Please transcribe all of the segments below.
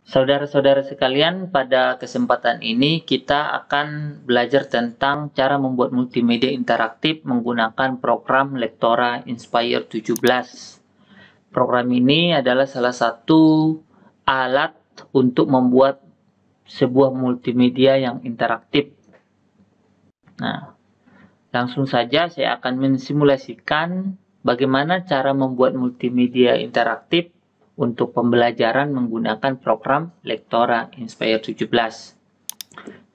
Saudara-saudara sekalian, pada kesempatan ini kita akan belajar tentang cara membuat multimedia interaktif menggunakan program Lektora Inspire 17. Program ini adalah salah satu alat untuk membuat sebuah multimedia yang interaktif. Nah, langsung saja saya akan mensimulasikan bagaimana cara membuat multimedia interaktif untuk pembelajaran menggunakan program Lektora Inspire 17.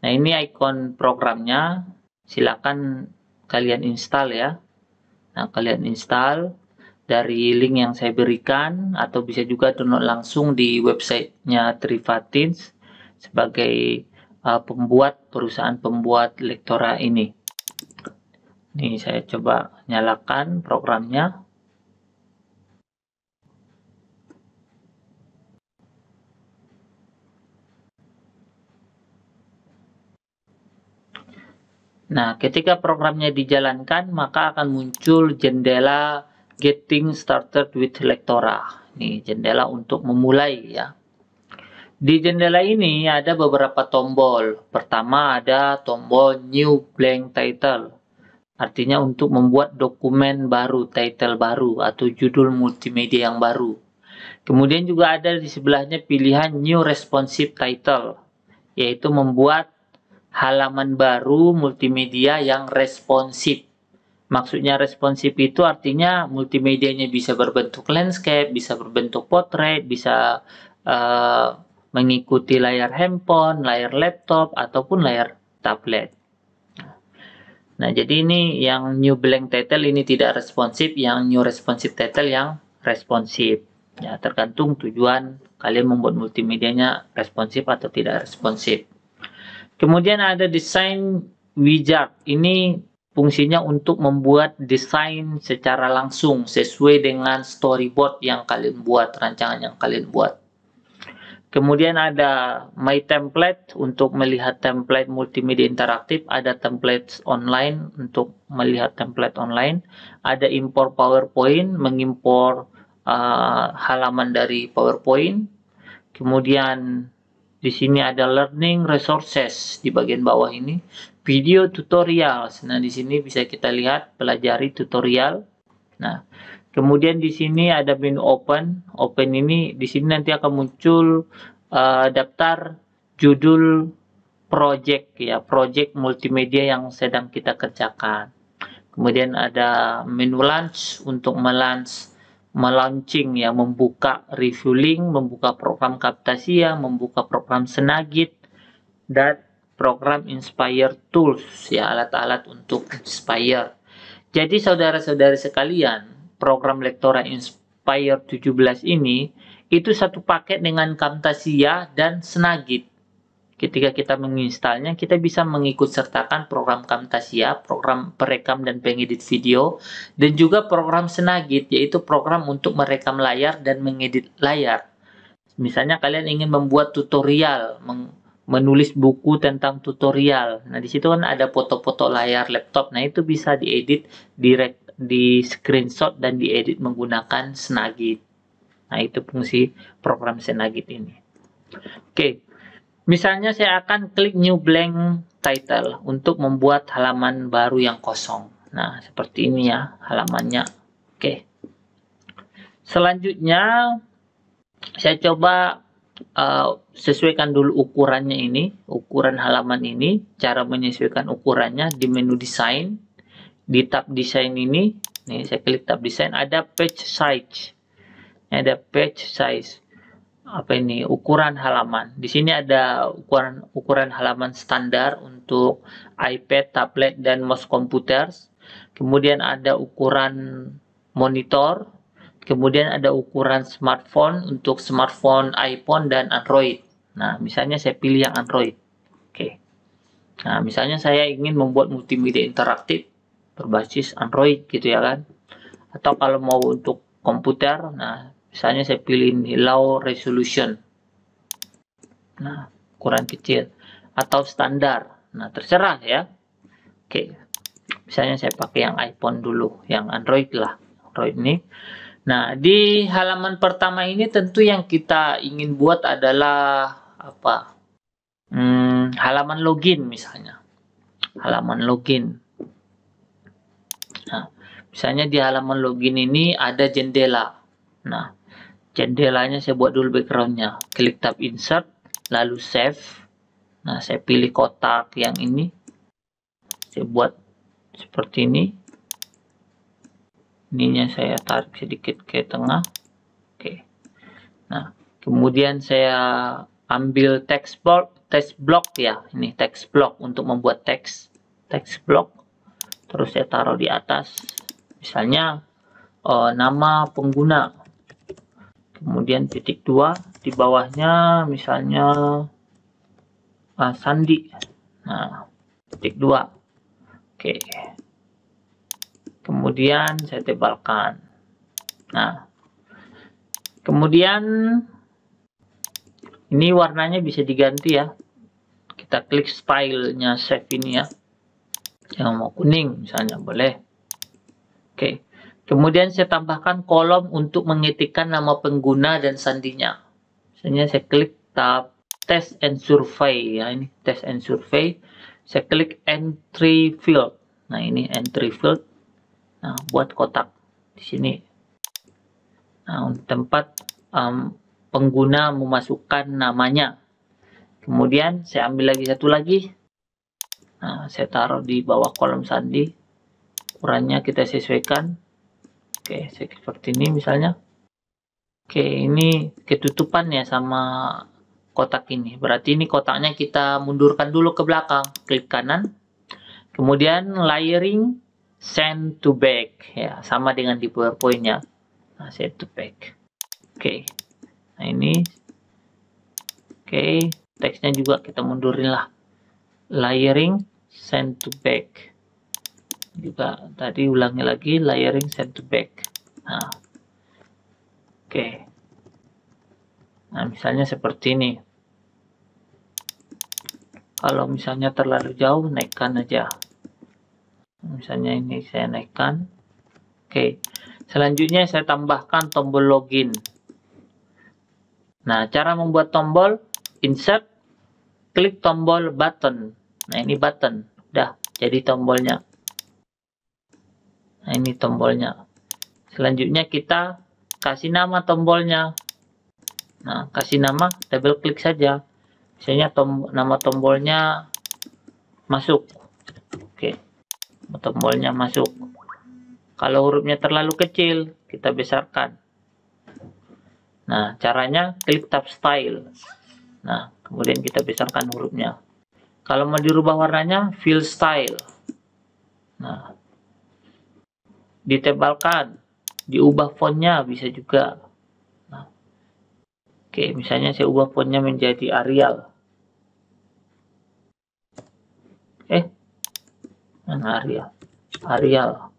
Nah, ini ikon programnya. Silakan kalian install ya. Nah, kalian install dari link yang saya berikan atau bisa juga download langsung di websitenya Trivatins sebagai perusahaan pembuat Lektora ini. Nih, saya coba nyalakan programnya. Nah, ketika programnya dijalankan, maka akan muncul jendela Getting Started with Lektora. Ini jendela untuk memulai ya. Di jendela ini ada beberapa tombol. Pertama ada tombol New Blank Title. Artinya untuk membuat dokumen baru, title baru, atau judul multimedia yang baru. Kemudian juga ada di sebelahnya pilihan New Responsive Title, yaitu membuat halaman baru multimedia yang responsif. Maksudnya responsif itu artinya multimedianya bisa berbentuk landscape, bisa berbentuk portrait, bisa mengikuti layar handphone, layar laptop, ataupun layar tablet. Nah, jadi ini yang new blank title ini tidak responsif, yang new responsive title yang responsif. Ya, tergantung tujuan kalian membuat multimedianya responsif atau tidak responsif. Kemudian ada desain wizard. Ini fungsinya untuk membuat desain secara langsung sesuai dengan storyboard yang kalian buat, rancangan yang kalian buat. Kemudian ada My Template untuk melihat template multimedia interaktif, ada template online untuk melihat template online, ada import PowerPoint, mengimpor halaman dari PowerPoint. Kemudian di sini ada learning resources di bagian bawah ini, video tutorials. Nah, di sini bisa kita lihat pelajari tutorial. Nah, kemudian di sini ada menu open. Open ini di sini nanti akan muncul daftar judul project ya, project multimedia yang sedang kita kerjakan. Kemudian ada menu launch untuk melaunching ya, membuka review link, membuka program Camtasia, membuka program Snagit, dan program Inspire Tools ya, alat-alat untuk Inspire. Jadi saudara-saudari sekalian, program Lektora Inspire 17 ini itu satu paket dengan Camtasia dan Snagit. Ketika kita menginstalnya, kita bisa mengikut sertakan program Camtasia, program perekam dan pengedit video, dan juga program Snagit, yaitu program untuk merekam layar dan mengedit layar. Misalnya kalian ingin membuat tutorial, menulis buku tentang tutorial. Nah, di situ kan ada foto-foto layar laptop. Nah, itu bisa diedit, di screenshot dan diedit menggunakan Snagit. Nah, itu fungsi program Snagit ini. Oke. Misalnya saya akan klik new blank title untuk membuat halaman baru yang kosong. Nah, seperti ini ya halamannya. Oke. Selanjutnya saya coba sesuaikan dulu ukurannya ini, ukuran halaman ini, cara menyesuaikan ukurannya di menu desain. Di tab desain ini, nih saya klik tab desain, ada page size. Ada page size. Apa ini, ukuran halaman. Di sini ada ukuran halaman standar untuk iPad, tablet, dan mouse computers. Kemudian ada ukuran monitor. Kemudian ada ukuran smartphone untuk smartphone iPhone dan Android. Nah, misalnya saya pilih yang Android. Oke. Nah, misalnya saya ingin membuat multimedia interaktif berbasis Android gitu ya kan. Atau kalau mau untuk komputer, nah misalnya saya pilih ini low resolution. Nah, ukuran kecil atau standar. Nah, terserah ya. Oke. Misalnya saya pakai yang iPhone dulu, yang Android lah. Android ini. Nah, di halaman pertama ini tentu yang kita ingin buat adalah apa? Halaman login misalnya. Halaman login. Nah, misalnya di halaman login ini ada jendela. Nah, jendelanya saya buat dulu backgroundnya. Klik tab insert, lalu save. Nah, saya pilih kotak yang ini. Saya buat seperti ini. Ininya saya tarik sedikit ke tengah. Oke. Nah, kemudian saya ambil text block ya. Ini text block untuk membuat teks. Text block. Terus saya taruh di atas. Misalnya nama pengguna. Kemudian titik 2 di bawahnya misalnya Sandi. Nah, titik 2. Oke. Kemudian saya tebalkan. Nah, kemudian ini warnanya bisa diganti ya. Kita klik stylenya save ini ya. Yang mau kuning misalnya boleh. Oke. Kemudian saya tambahkan kolom untuk mengetikkan nama pengguna dan sandinya. Misalnya saya klik tab test and survey ya, ini test and survey. Saya klik entry field. Nah, ini entry field. Nah, buat kotak di sini. Nah, untuk tempat pengguna memasukkan namanya. Kemudian saya ambil lagi satu lagi. Nah, saya taruh di bawah kolom sandi. Ukurannya kita sesuaikan. Oke, seperti ini misalnya. Oke, ini ketutupan ya sama kotak ini. Berarti ini kotaknya kita mundurkan dulu ke belakang. Klik kanan. Kemudian layering send to back ya, sama dengan di PowerPoint ya. Nah, send to back. Oke. Nah, ini oke, teksnya juga kita mundurin lah. Layering send to back. Juga tadi ulangi lagi layering send to back. Nah. Oke. Nah, misalnya seperti ini. Kalau misalnya terlalu jauh, naikkan aja. Misalnya ini saya naikkan. Oke. Selanjutnya saya tambahkan tombol login. Nah, cara membuat tombol, insert, klik tombol button. Nah, ini button. Udah, jadi tombolnya. Nah, ini tombolnya. Selanjutnya kita kasih nama tombolnya. Nah, kasih nama, double klik saja. Misalnya nama tombolnya masuk. Oke. Tombolnya masuk. Kalau hurufnya terlalu kecil, kita besarkan. Nah, caranya klik tab style. Nah, kemudian kita besarkan hurufnya. Kalau mau dirubah warnanya, fill style. Nah, ditebalkan, diubah fontnya bisa juga. Nah, oke, misalnya saya ubah fontnya menjadi Arial. Mana Arial? Arial.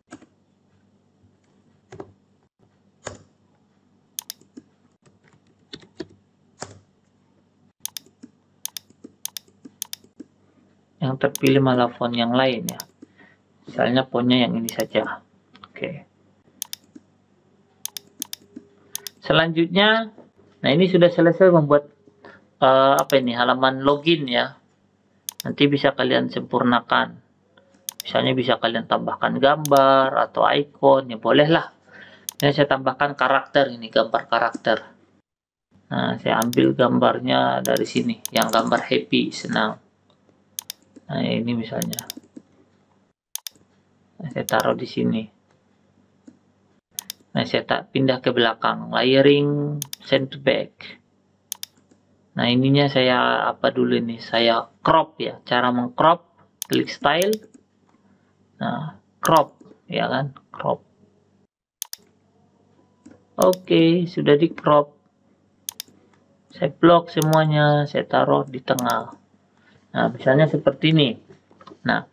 Yang terpilih malah font yang lain ya. Misalnya fontnya yang ini saja. Oke. Selanjutnya, nah ini sudah selesai membuat apa ini, halaman login ya. Nanti bisa kalian sempurnakan. Misalnya bisa kalian tambahkan gambar atau icon, ya bolehlah. Ini saya tambahkan karakter, ini gambar karakter. Nah, saya ambil gambarnya dari sini, yang gambar happy, senang. Nah, ini misalnya. Nah, saya taruh di sini. Nah, saya pindah ke belakang, layering, send to back. Nah, ininya saya apa dulu ini? Saya crop ya, cara mengcrop, klik style. Nah, crop, ya kan? Crop. Oke, sudah di crop. Saya blok semuanya, saya taruh di tengah. Nah, misalnya seperti ini. Nah,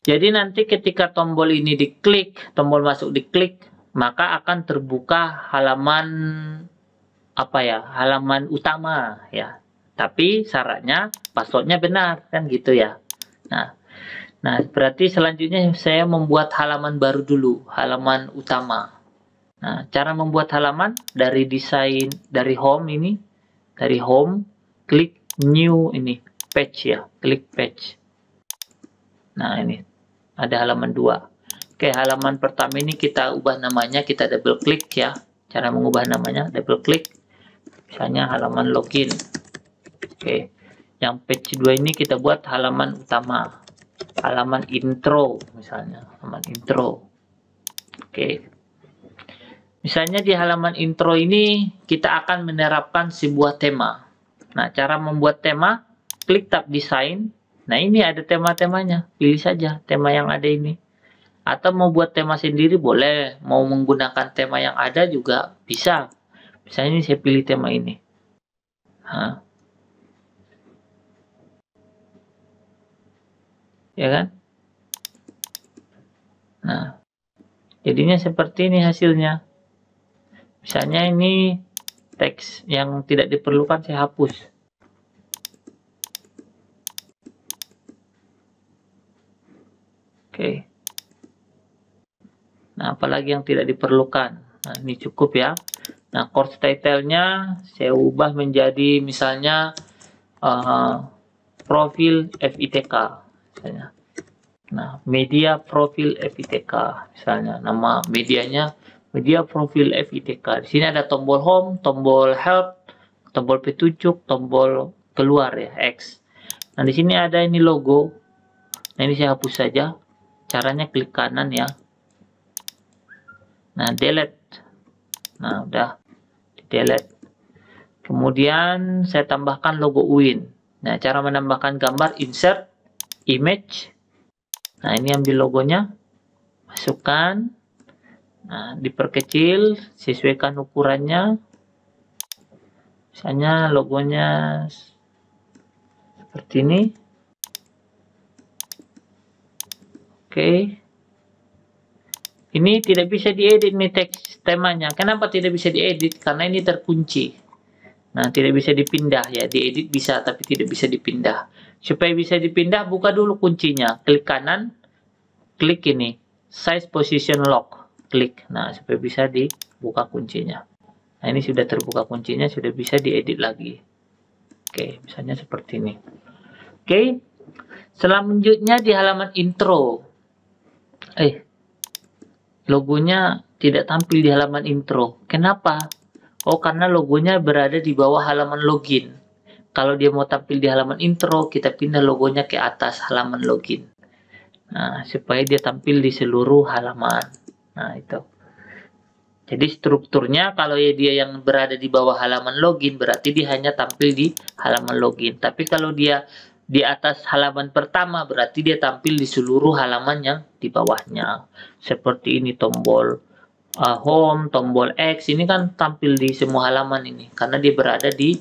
jadi nanti ketika tombol ini diklik, tombol masuk diklik, maka akan terbuka halaman apa ya? Halaman utama ya. Tapi syaratnya passwordnya benar kan gitu ya. Nah, berarti selanjutnya saya membuat halaman baru dulu, halaman utama. Nah, cara membuat halaman dari desain, dari home ini, dari home, klik new ini, page ya, klik page. Nah, ini ada halaman 2. Oke, halaman pertama ini kita ubah namanya, kita double klik ya. Cara mengubah namanya, double klik. Misalnya halaman login. Oke, yang page 2 ini kita buat halaman utama. Halaman intro misalnya, halaman intro. Oke. Misalnya di halaman intro ini kita akan menerapkan sebuah tema. Nah, cara membuat tema, klik tab desain. Nah, ini ada tema-temanya. Pilih saja tema yang ada ini. Atau mau buat tema sendiri boleh. Mau menggunakan tema yang ada juga bisa. Misalnya ini saya pilih tema ini. Nah. Ya kan? Nah, jadinya seperti ini hasilnya. Misalnya ini teks yang tidak diperlukan saya hapus. Oke. Nah, apalagi yang tidak diperlukan. Nah, ini cukup ya. Nah, course title-nya saya ubah menjadi misalnya profil FITK. Misalnya. Nah, media profil FITK. Misalnya, nama medianya media profil FITK. Di sini ada tombol home, tombol help, tombol petunjuk, tombol keluar ya, X. Nah, di sini ada ini logo. Nah, ini saya hapus saja. Caranya klik kanan ya. Nah, delete. Nah, udah delete. Kemudian saya tambahkan logo UIN. Nah, cara menambahkan gambar, insert, image. Nah, ini ambil logonya. Masukkan. Nah, diperkecil, sesuaikan ukurannya. Misalnya logonya seperti ini. Oke. Ini tidak bisa diedit nih teks temanya. Kenapa tidak bisa diedit? Karena ini terkunci. Nah, tidak bisa dipindah ya. Diedit bisa, tapi tidak bisa dipindah. Supaya bisa dipindah, buka dulu kuncinya. Klik kanan, klik ini. Size Position Lock. Klik. Nah, supaya bisa dibuka kuncinya. Nah, ini sudah terbuka kuncinya, sudah bisa diedit lagi. Oke, misalnya seperti ini. Oke, selanjutnya di halaman intro. Logonya tidak tampil di halaman intro. Kenapa? Oh, karena logonya berada di bawah halaman login. Kalau dia mau tampil di halaman intro, kita pindah logonya ke atas halaman login. Nah, supaya dia tampil di seluruh halaman. Nah, itu. Jadi strukturnya kalau ya dia yang berada di bawah halaman login, berarti dia hanya tampil di halaman login. Tapi kalau dia di atas halaman pertama, berarti dia tampil di seluruh halaman yang di bawahnya. Seperti ini tombol home, tombol X, ini kan tampil di semua halaman ini. Karena dia berada di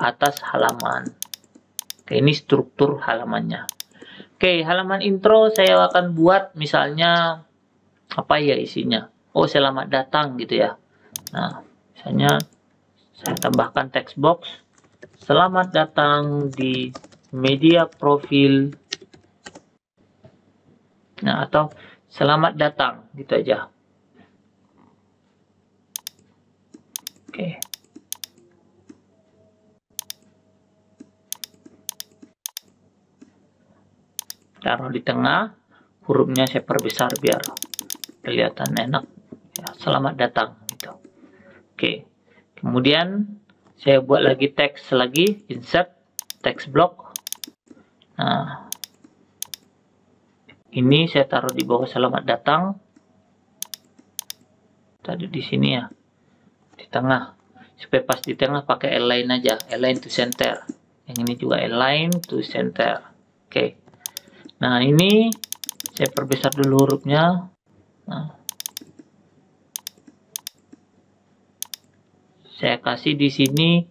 atas halaman. Oke, ini struktur halamannya. Oke, halaman intro saya akan buat misalnya apa ya isinya. Oh, selamat datang gitu ya. Nah, misalnya saya tambahkan text box. Selamat datang di media profil. Nah, atau selamat datang gitu aja. Oke. Taruh di tengah, hurufnya saya perbesar biar kelihatan enak. Ya, selamat datang gitu. Oke. Kemudian saya buat lagi teks lagi, insert text block. Nah, ini saya taruh di bawah selamat datang. Tadi di sini ya, di tengah. Supaya pas di tengah pakai align aja, align to center. Yang ini juga align to center. Oke. Nah, ini saya perbesar dulu hurufnya. Nah, saya kasih di sini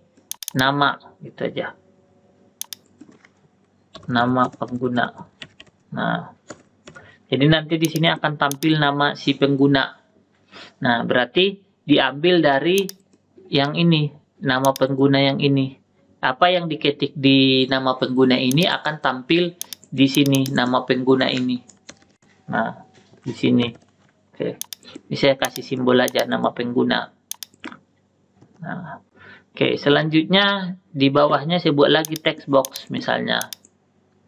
nama gitu aja. Nama pengguna. Nah, jadi nanti di sini akan tampil nama si pengguna. Nah, berarti diambil dari yang ini, nama pengguna yang ini. Apa yang diketik di nama pengguna ini akan tampil di sini nama pengguna ini. Nah, di sini. Oke. Ini saya kasih simbol aja nama pengguna. Nah, oke, selanjutnya di bawahnya saya buat lagi text box misalnya.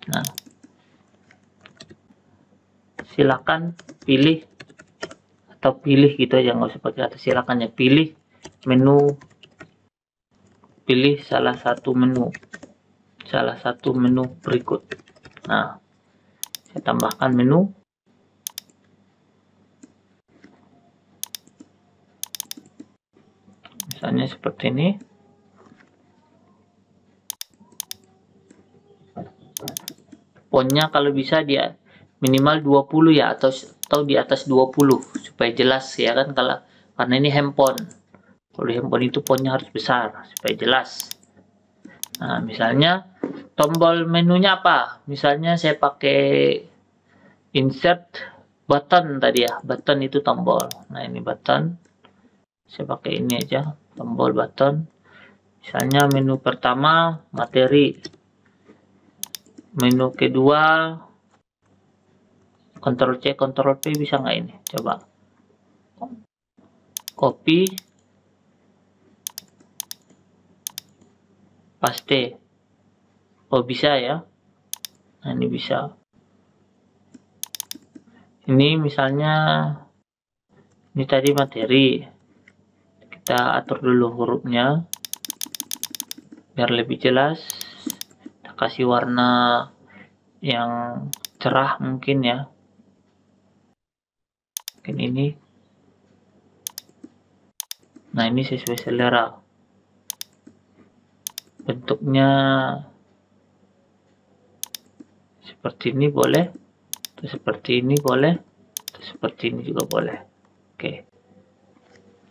Nah, silakan pilih atau pilih gitu aja, nggak usah pakai kata silakan ya. Pilih menu, pilih salah satu menu berikut. Nah, saya tambahkan menu. Misalnya seperti ini. Fontnya kalau bisa dia minimal 20 ya, atau di atas 20 supaya jelas ya kan, karena ini handphone. Kalau handphone itu fontnya harus besar supaya jelas. Nah, misalnya tombol menunya apa? Misalnya saya pakai insert button tadi ya. Button itu tombol. Nah, ini button. Saya pakai ini aja, tombol button. Misalnya menu pertama materi. Menu kedua Ctrl C, Ctrl V bisa nggak ini? Coba. Copy. Paste. Oh, bisa ya. Nah, ini bisa. Ini misalnya, ini tadi materi. Kita atur dulu hurufnya. Biar lebih jelas. Kita kasih warna yang cerah mungkin ya. Mungkin ini. Nah, ini sesuai selera. Bentuknya seperti ini boleh, atau seperti ini boleh, atau seperti ini juga boleh. Oke,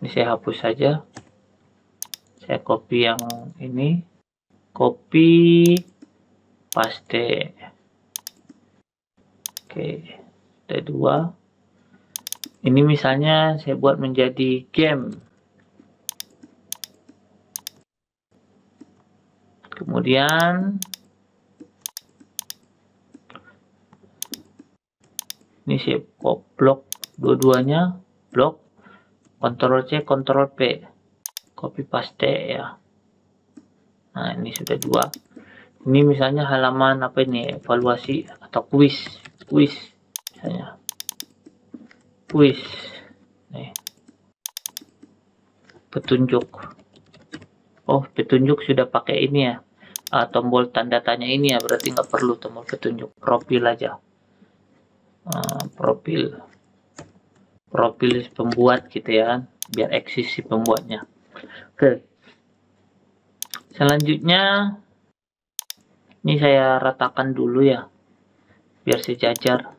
ini saya hapus saja. Saya copy yang ini, copy, paste. Oke, ada dua. Ini misalnya saya buat menjadi game. Kemudian ini saya blok dua-duanya, blok, Ctrl C, Ctrl V, copy paste ya. Nah, ini sudah dua. Ini misalnya halaman apa ini, evaluasi atau kuis misalnya, kuis. Nih, petunjuk. Oh, petunjuk sudah pakai ini ya, tombol tanda tanya ini ya, berarti nggak perlu tombol petunjuk. Profil aja, profil pembuat gitu ya, biar eksis si pembuatnya. Oke, selanjutnya ini saya ratakan dulu ya, biar sejajar.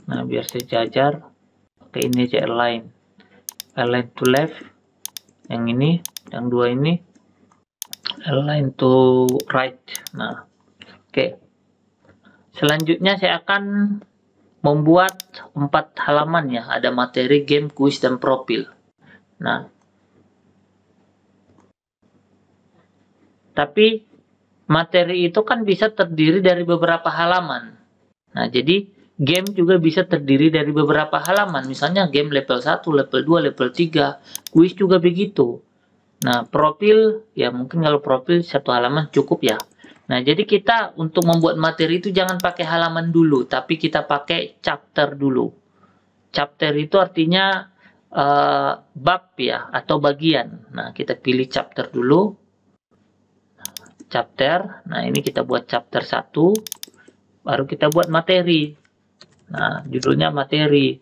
Nah, biar sejajar, pakai ini aja, align to left. Yang ini, yang dua ini, align to right. Nah, oke. Selanjutnya saya akan membuat 4 halaman ya, ada materi, game, kuis, dan profil. Nah, tapi materi itu kan bisa terdiri dari beberapa halaman. Nah, jadi game juga bisa terdiri dari beberapa halaman. Misalnya game level 1, level 2, level 3, kuis juga begitu. Nah, profil, ya mungkin kalau profil 1 halaman cukup ya. Nah, jadi kita untuk membuat materi itu jangan pakai halaman dulu, tapi kita pakai chapter dulu. Chapter itu artinya bab ya, atau bagian. Nah, kita pilih chapter dulu. Chapter, nah ini kita buat chapter 1, baru kita buat materi. Nah, judulnya materi.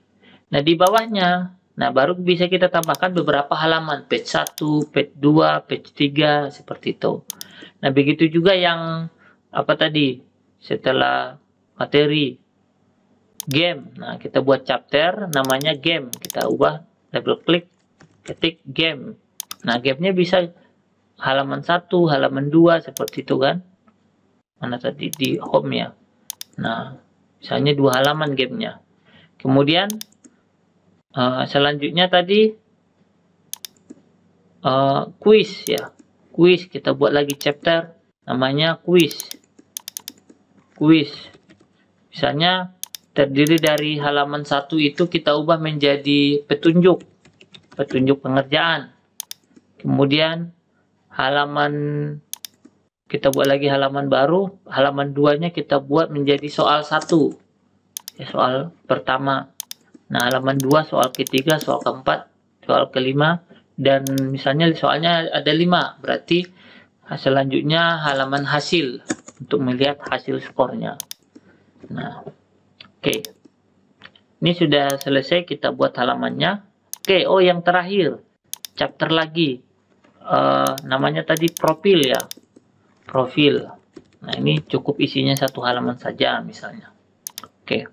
Nah, di bawahnya, nah baru bisa kita tambahkan beberapa halaman, page 1, page 2, page 3, seperti itu. Nah, begitu juga yang apa tadi, setelah materi, game. Nah, kita buat chapter, namanya game. Kita ubah, double klik, ketik game. Nah, gamenya bisa halaman 1, halaman 2, seperti itu kan. Mana tadi, di home ya. Nah, misalnya 2 halaman gamenya. Kemudian selanjutnya tadi kuis ya. Kuis, kita buat lagi chapter namanya kuis. Misalnya terdiri dari halaman 1 itu kita ubah menjadi petunjuk pengerjaan. Kemudian halaman kita buat lagi halaman baru, halaman 2-nya kita buat menjadi soal 1. Ya, soal pertama. Nah, halaman 2 soal ketiga, soal keempat, soal kelima, dan misalnya soalnya ada 5, berarti selanjutnya halaman hasil untuk melihat hasil skornya. Nah, oke. Ini sudah selesai, kita buat halamannya. Oke, oh yang terakhir, chapter lagi. Namanya tadi profil ya. Profil. Nah, ini cukup isinya 1 halaman saja misalnya. Oke.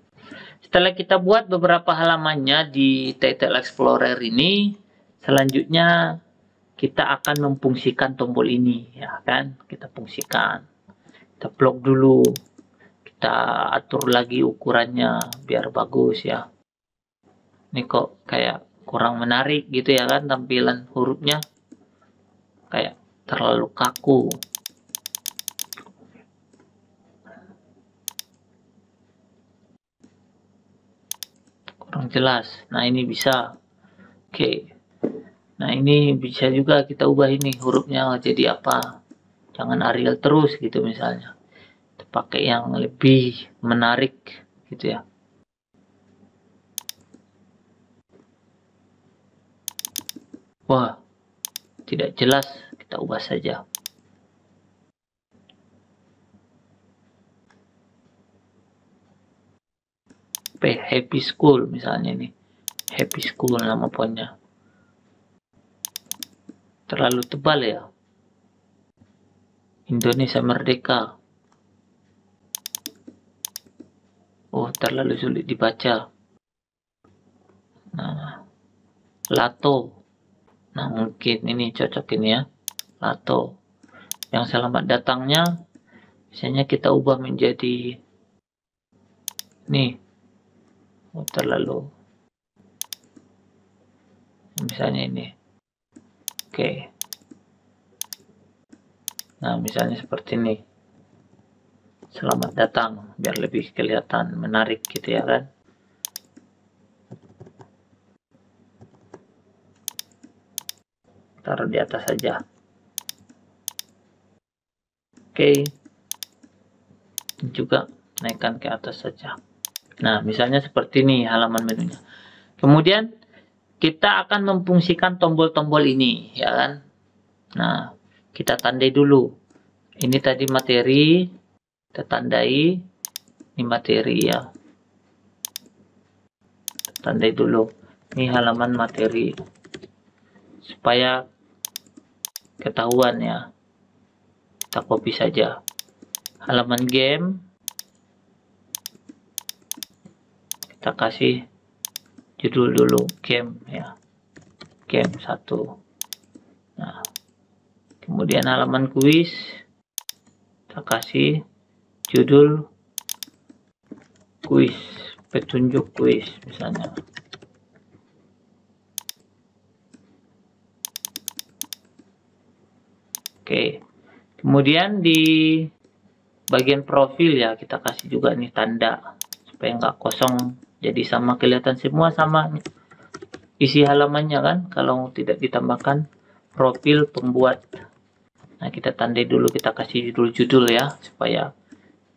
Setelah kita buat beberapa halamannya di Title Explorer ini, selanjutnya kita akan memfungsikan tombol ini, ya kan? Kita fungsikan. Kita blok dulu. Kita atur lagi ukurannya biar bagus ya. Ini kok kayak kurang menarik gitu ya kan, tampilan hurufnya kayak terlalu kaku. Kurang jelas. Nah, ini bisa. Oke. Nah, ini bisa juga kita ubah ini hurufnya jadi apa. Jangan Arial terus gitu misalnya. Kita pakai yang lebih menarik gitu ya. Wah, tidak jelas. Kita ubah saja. Happy School misalnya ini. Happy School nama fontnya. Terlalu tebal ya. Indonesia Merdeka. Oh, terlalu sulit dibaca. Nah, Lato. Nah, mungkin ini cocok ini ya. Lato. Yang selamat datangnya biasanya kita ubah menjadi nih. Oh, terlalu. Misalnya ini. Oke. Nah, misalnya seperti ini. Selamat datang, biar lebih kelihatan menarik gitu ya kan. Taruh di atas saja. Oke. Juga naikkan ke atas saja. Nah, misalnya seperti ini halaman menunya. Kemudian kita akan memfungsikan tombol-tombol ini, ya kan? Nah, kita tandai dulu. Ini tadi materi, kita tandai. Ini materi ya. Kita tandai dulu. Ini halaman materi. Supaya ketahuan ya. Kita copy saja. Halaman game. Kita kasih judul dulu game ya, game 1. Nah, kemudian halaman kuis kita kasih judul kuis, petunjuk kuis misalnya. Oke, kemudian di bagian profil ya kita kasih juga nih tanda supaya nggak kosong. Jadi sama kelihatan semua sama isi halamannya kan kalau tidak ditambahkan profil pembuat. Nah, kita tandai dulu, kita kasih judul-judul ya supaya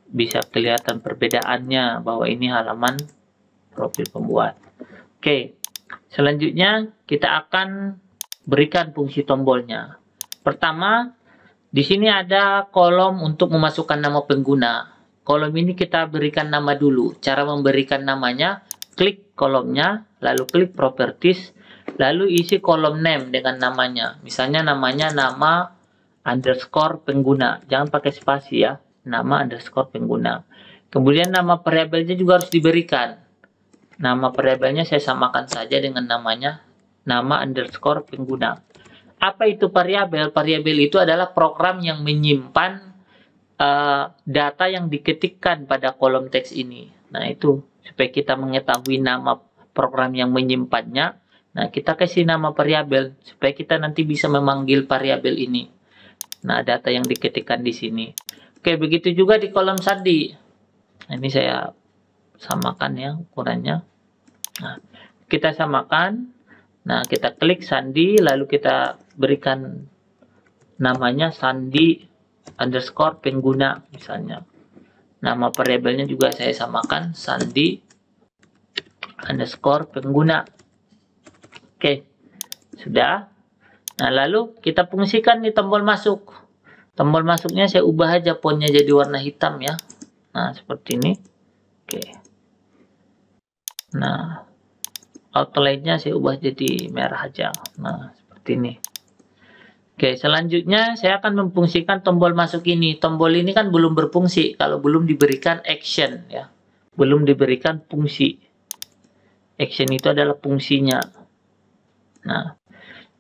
bisa kelihatan perbedaannya bahwa ini halaman profil pembuat. Oke, selanjutnya kita akan berikan fungsi tombolnya. Pertama, di sini ada kolom untuk memasukkan nama pengguna. Kolom ini kita berikan nama dulu. Cara memberikan namanya, klik kolomnya, lalu klik properties, lalu isi kolom name dengan namanya. Misalnya namanya nama underscore pengguna. Jangan pakai spasi ya. Nama underscore pengguna. Kemudian nama variabelnya juga harus diberikan. Nama variabelnya saya samakan saja dengan namanya, nama underscore pengguna. Apa itu variabel? Variabel itu adalah program yang menyimpan data yang diketikkan pada kolom teks ini. Nah, itu supaya kita mengetahui nama program yang menyimpannya. Nah, kita kasih nama variabel supaya kita nanti bisa memanggil variabel ini. Nah, data yang diketikkan di sini. Oke, begitu juga di kolom sandi. Nah, ini saya samakan ya ukurannya. Nah, kita samakan. Nah, kita klik sandi, lalu kita berikan namanya sandi underscore pengguna misalnya. Nama variabelnya juga saya samakan sandi underscore pengguna. Oke, sudah. Nah, lalu kita fungsikan di tombol masuk. Tombol masuknya saya ubah aja fontnya jadi warna hitam ya. Nah, seperti ini. Oke. Nah, outline-nya saya ubah jadi merah aja. Nah, seperti ini. Oke, selanjutnya saya akan memfungsikan tombol masuk ini. Tombol ini kan belum berfungsi kalau belum diberikan action ya. Belum diberikan fungsi. Action itu adalah fungsinya. Nah,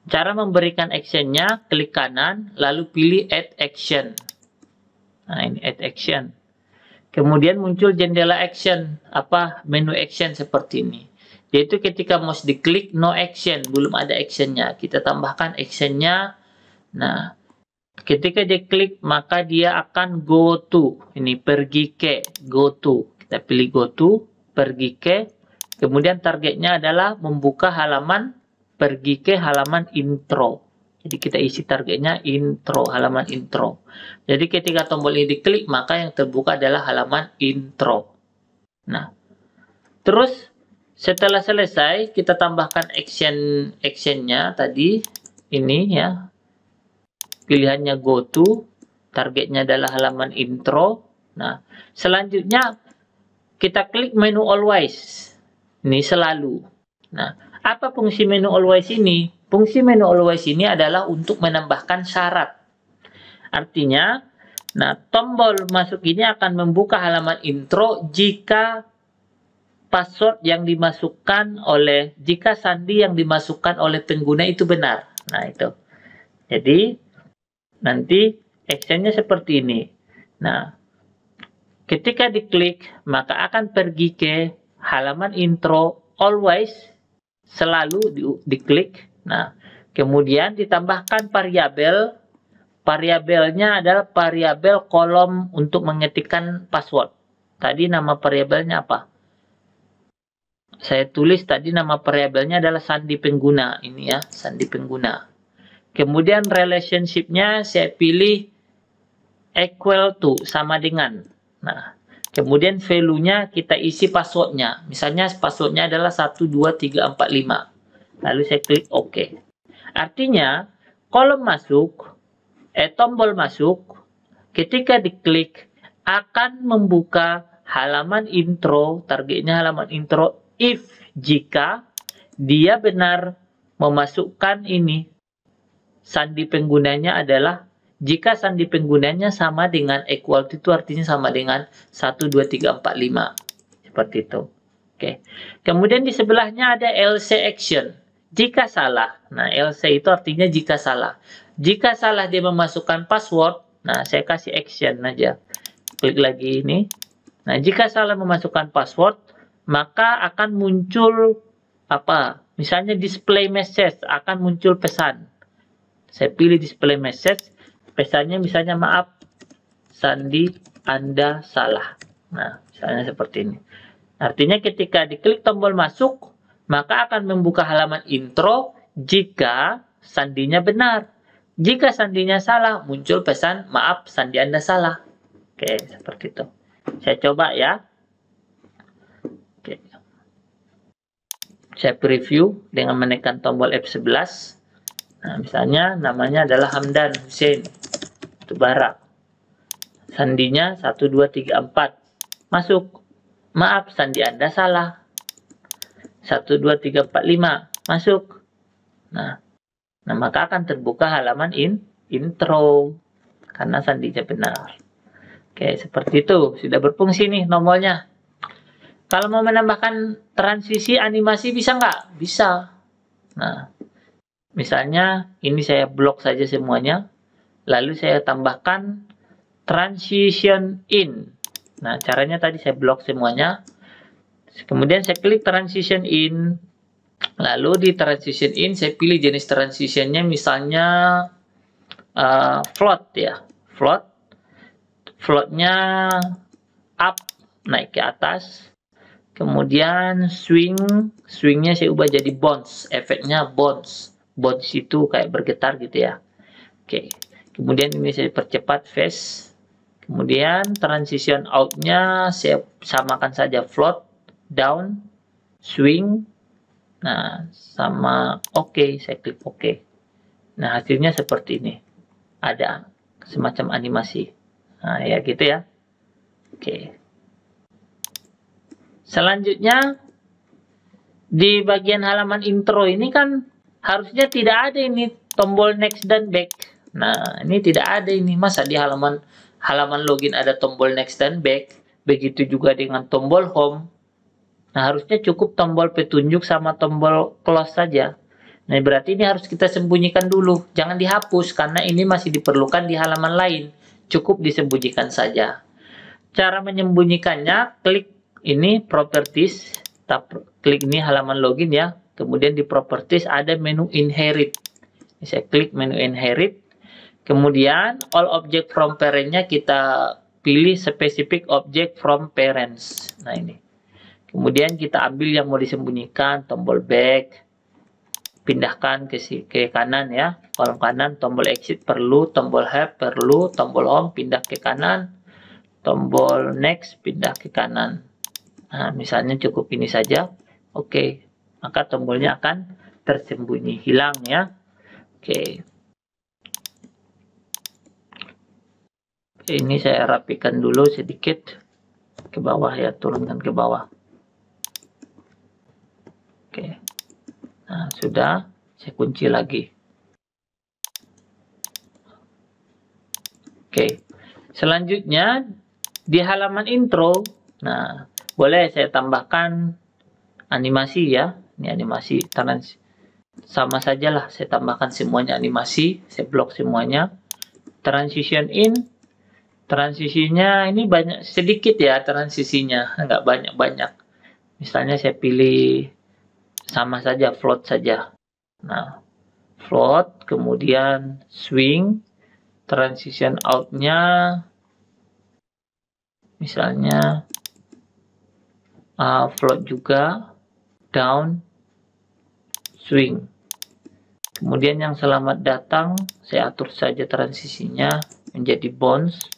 cara memberikan actionnya, klik kanan, lalu pilih add action. Nah, ini add action. Kemudian muncul jendela action, menu action seperti ini. Yaitu ketika mouse diklik, no action, belum ada actionnya. Kita tambahkan actionnya. Nah, ketika diklik, maka dia akan go to. Ini pergi ke, go to. Kita pilih go to, pergi ke. Kemudian targetnya adalah membuka halaman, pergi ke halaman intro. Jadi kita isi targetnya intro, halaman intro. Jadi ketika tombol ini diklik, maka yang terbuka adalah halaman intro. Nah, terus setelah selesai, kita tambahkan actionnya tadi, ini ya. Pilihannya go to, targetnya adalah halaman intro. Nah, selanjutnya kita klik menu always. Ini selalu. Nah, apa fungsi menu always ini? Fungsi menu always ini adalah untuk menambahkan syarat. Artinya, nah, tombol masuk ini akan membuka halaman intro jika password yang dimasukkan jika sandi yang dimasukkan oleh pengguna itu benar. Nah, itu. Jadi, nanti actionnya seperti ini. Nah, ketika diklik, maka akan pergi ke halaman intro, always, selalu diklik. Nah, kemudian ditambahkan variabel. Variabelnya adalah variabel kolom untuk mengetikkan password. Tadi nama variabelnya apa? Saya tulis tadi nama variabelnya adalah sandi pengguna. Ini ya, sandi pengguna. Kemudian relationship-nya saya pilih equal to, sama dengan. Nah, kemudian value-nya kita isi password-nya. Misalnya password-nya adalah 12345. Lalu saya klik OK. Artinya, kolom masuk, tombol masuk, ketika diklik akan membuka halaman intro, targetnya halaman intro, jika dia benar memasukkan ini, sandi penggunanya adalah jika sandi penggunanya sama dengan equal to, itu artinya sama dengan 12345. Seperti itu. Oke. Kemudian di sebelahnya ada else action. Jika salah. Nah, else itu artinya jika salah. Jika salah dia memasukkan password, nah saya kasih action aja. Klik lagi ini. Nah, jika salah memasukkan password, maka akan muncul misalnya display message, akan muncul pesan. Saya pilih display message, pesannya misalnya maaf, sandi Anda salah. Nah, misalnya seperti ini. Artinya ketika diklik tombol masuk, maka akan membuka halaman intro jika sandinya benar. Jika sandinya salah, muncul pesan maaf, sandi Anda salah. Oke, seperti itu. Saya coba ya. Oke. Saya preview dengan menekan tombol F11. Nah, misalnya namanya adalah Hamdan Hussein Tubara. Sandinya 1234. Masuk. Maaf, sandi Anda salah. 12345. Masuk. Nah, maka akan terbuka halaman intro. Karena sandinya benar. Oke, seperti itu. Sudah berfungsi nih nomornya. Kalau mau menambahkan transisi animasi bisa nggak? Bisa. Nah, misalnya ini saya blok saja semuanya. Lalu saya tambahkan transition in. Nah, caranya tadi saya blok semuanya. Kemudian saya klik transition in. Lalu di transition in saya pilih jenis transitionnya misalnya float ya. Floatnya up, naik ke atas. Kemudian swingnya saya ubah jadi bounce, efeknya bounce. Bounce itu kayak bergetar gitu ya. Oke, kemudian ini saya percepat phase. Kemudian transition out-nya saya samakan saja float, down, swing. Nah, sama oke, saya klik oke. Nah, hasilnya seperti ini. Ada semacam animasi. Nah, ya gitu ya. Oke. Selanjutnya, di bagian halaman intro ini kan harusnya tidak ada ini tombol next dan back. Nah, ini tidak ada ini. Masa di halaman login ada tombol next dan back? Begitu juga dengan tombol home. Nah, harusnya cukup tombol petunjuk sama tombol close saja. Nah, berarti ini harus kita sembunyikan dulu. Jangan dihapus karena ini masih diperlukan di halaman lain. Cukup disembunyikan saja. Cara menyembunyikannya, klik ini properties, klik ini halaman login ya. Kemudian di properties ada menu inherit. Saya klik menu inherit. Kemudian all object from parent-nya kita pilih specific object from parents. Nah ini. Kemudian kita ambil yang mau disembunyikan, tombol back, pindahkan ke kanan ya, kolom kanan, tombol exit perlu, tombol help perlu, tombol home pindah ke kanan, tombol next pindah ke kanan. Nah, misalnya cukup ini saja. Oke, maka tombolnya akan tersembunyi, hilang ya. Oke. Ini saya rapikan dulu sedikit ke bawah ya, turunkan ke bawah. Oke. Nah, sudah, saya kunci lagi. Oke. Selanjutnya di halaman intro, nah, boleh saya tambahkan animasi ya. Ini animasi sama sajalah, saya tambahkan semuanya animasi, saya blok semuanya. Transition in, transisinya ini banyak sedikit ya transisinya, nggak banyak-banyak. Misalnya saya pilih sama saja float saja. Nah, float, kemudian swing, transition out-nya misalnya float juga, down, swing. Kemudian yang selamat datang, saya atur saja transisinya menjadi bounce.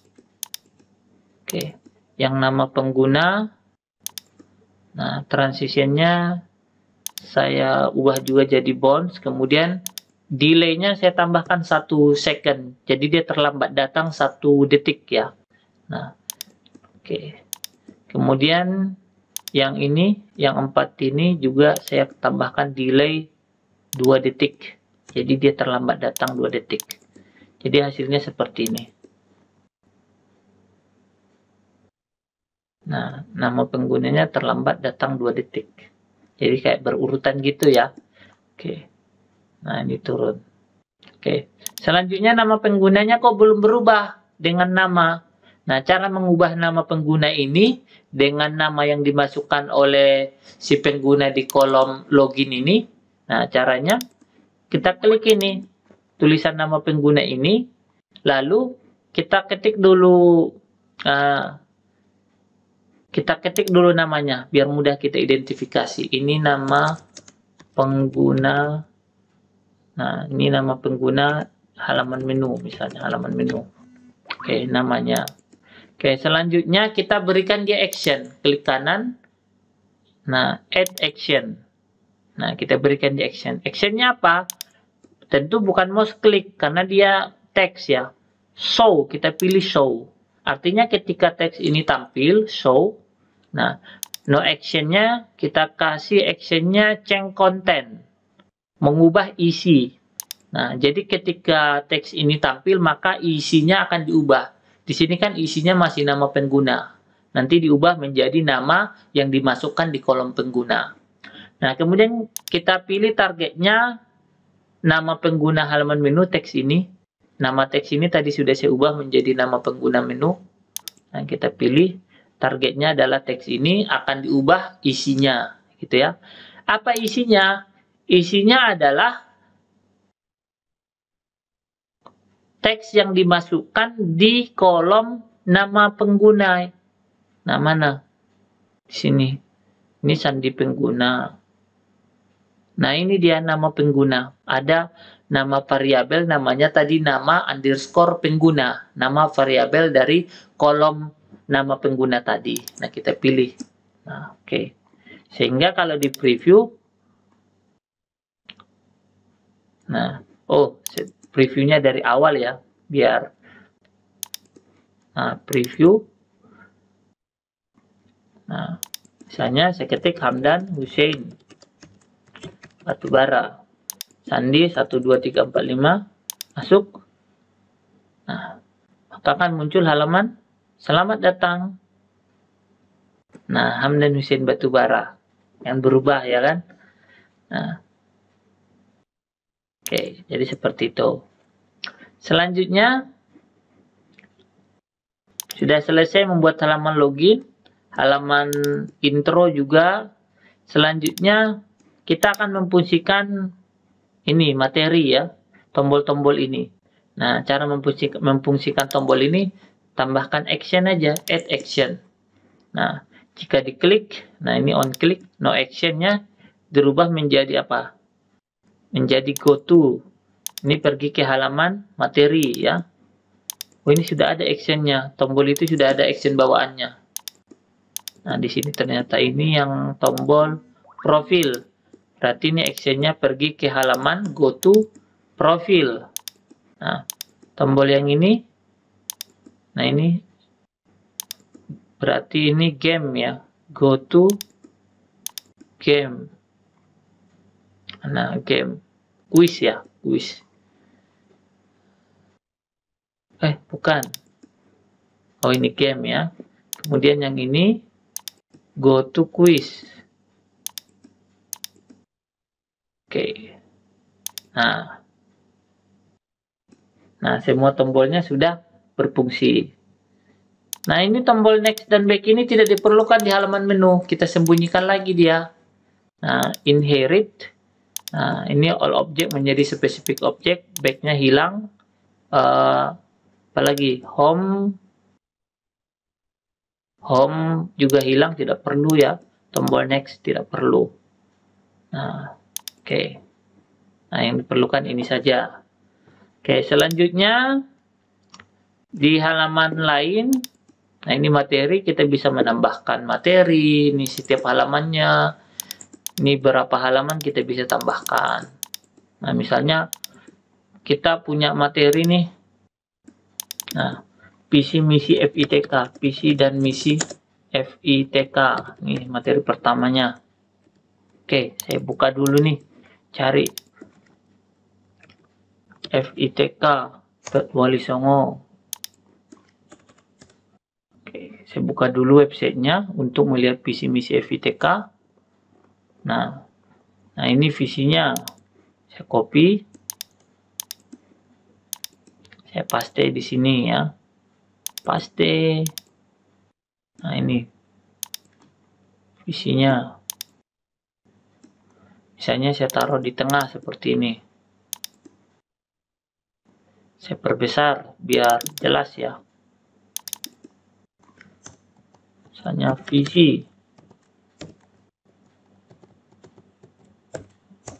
Oke, yang nama pengguna, nah transitionnya saya ubah juga jadi bounce. Kemudian delay-nya saya tambahkan 1 second, jadi dia terlambat datang 1 detik ya. Nah, oke. Kemudian yang ini, yang 4 ini juga saya tambahkan delay 2 detik, jadi dia terlambat datang 2 detik. Jadi hasilnya seperti ini. Nah, nama penggunanya terlambat datang 2 detik. Jadi kayak berurutan gitu ya. Oke. Nah, ini turun. Oke. Selanjutnya nama penggunanya kok belum berubah dengan nama. Nah, cara mengubah nama pengguna ini dengan nama yang dimasukkan oleh si pengguna di kolom login ini. Nah, caranya kita klik ini, tulisan nama pengguna ini, lalu kita ketik dulu namanya biar mudah kita identifikasi. Ini nama pengguna. Nah, ini nama pengguna halaman menu, misalnya halaman menu. Oke, namanya. Oke, selanjutnya kita berikan dia action. Klik kanan. Nah, add action. Nah, kita berikan dia action. Actionnya apa? Tentu bukan mouse click karena dia teks ya. Show, kita pilih show. Artinya ketika teks ini tampil, show. Nah, no actionnya kita kasih actionnya change content, mengubah isi. Nah, jadi ketika teks ini tampil maka isinya akan diubah. Di sini kan isinya masih nama pengguna. Nanti diubah menjadi nama yang dimasukkan di kolom pengguna. Nah, kemudian kita pilih targetnya nama pengguna halaman menu teks ini. Nama teks ini tadi sudah saya ubah menjadi nama pengguna menu. Nah, kita pilih targetnya adalah teks ini akan diubah isinya, gitu ya. Apa isinya? Isinya adalah teks yang dimasukkan di kolom nama pengguna. Nah, mana? Di sini. Ini sandi pengguna. Nah, ini dia nama pengguna. Ada nama variabel, namanya tadi nama underscore pengguna. Nama variabel dari kolom nama pengguna tadi. Nah, kita pilih. Nah, oke. Sehingga kalau di preview, nah, previewnya dari awal ya, biar preview. Nah, misalnya saya ketik Hamdan Hussein Batubara, sandi 12345, masuk. Nah, maka akan muncul halaman selamat datang. Nah, Hamdan Hussein Batubara yang berubah ya kan. Nah, oke, jadi seperti itu. Selanjutnya sudah selesai membuat halaman login, halaman intro juga. Selanjutnya kita akan memfungsikan ini materi ya, tombol-tombol ini. Nah, cara memfungsikan tombol ini, tambahkan action aja, add action. Nah, jika diklik, nah ini on click, no actionnya dirubah menjadi apa? Menjadi go to. Ini pergi ke halaman materi ya. Oh, ini sudah ada actionnya, tombol itu sudah ada action bawaannya. Nah, di sini ternyata ini yang tombol profil. Berarti ini actionnya pergi ke halaman go to profil. Nah, tombol yang ini, nah ini berarti ini game ya, go to game. Nah, game, quiz ya, quiz. Bukan. Oh, ini game ya. Kemudian yang ini go to quiz. Oke. Nah, semua tombolnya sudah berfungsi. Nah, ini tombol next dan back ini tidak diperlukan di halaman menu. Kita sembunyikan lagi dia. Nah, inherit. Nah, ini all object menjadi specific object. Back-nya hilang. Apalagi home. Home juga hilang, tidak perlu ya. Tombol next tidak perlu. Nah, oke. Nah, yang diperlukan ini saja. Oke, selanjutnya di halaman lain, nah ini materi, kita bisa menambahkan materi, ini setiap halamannya, ini berapa halaman kita bisa tambahkan. Nah, misalnya kita punya materi nih, nah visi misi FITK, visi dan misi FITK, ini materi pertamanya. Oke, saya buka dulu nih, cari FITK Wali Songo. Oke, saya buka dulu websitenya untuk melihat visi misi FITK. Nah, ini visinya. Saya copy, saya paste di sini ya. Paste. Nah, ini visinya. Misalnya saya taruh di tengah seperti ini. Saya perbesar biar jelas ya. Misalnya visi.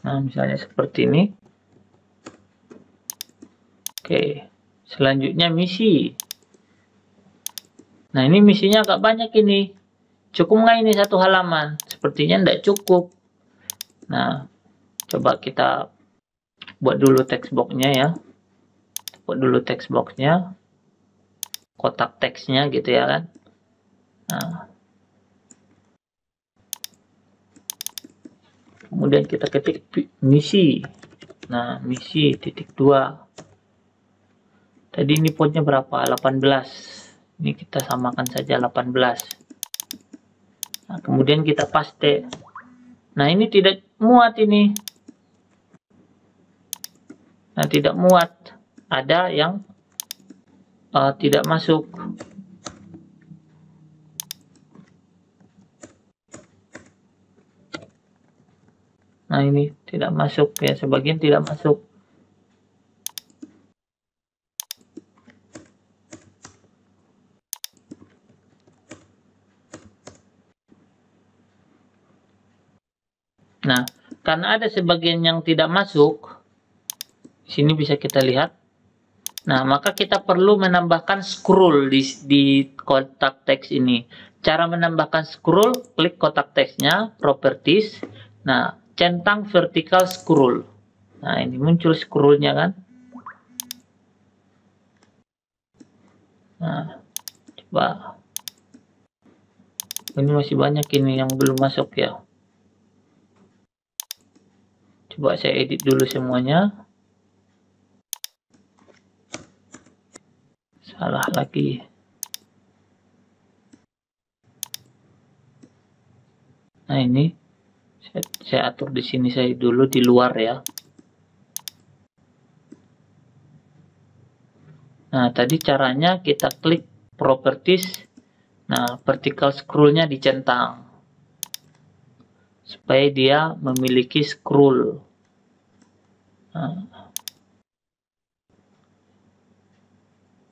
Nah, misalnya seperti ini. Oke, selanjutnya misi. Nah, ini misinya agak banyak ini. Cukup nggak ini satu halaman? Sepertinya tidak cukup. Nah, coba kita buat dulu text box-nya ya. Buat dulu text box-nya. Kotak teksnya gitu ya kan. Nah, kemudian kita ketik misi. Nah, misi titik 2. Tadi ini fontnya berapa? 18. Ini kita samakan saja 18. Nah, kemudian kita paste. Nah, ini tidak muat ini. Nah, tidak muat. Ada yang tidak masuk. Nah, ini tidak masuk ya, sebagian tidak masuk. Nah, karena ada sebagian yang tidak masuk, sini bisa kita lihat. Nah, maka kita perlu menambahkan scroll di kotak teks ini. Cara menambahkan scroll, klik kotak teksnya, properties. Nah, centang vertical scroll. Nah, ini muncul scrollnya kan. Nah, coba. Ini masih banyak ini yang belum masuk ya. Coba saya edit dulu semuanya. Salah lagi. Nah, ini saya atur di sini saya dulu di luar ya. Nah, tadi caranya kita klik properties. Nah, vertical scroll-nya dicentang supaya dia memiliki scroll. Nah,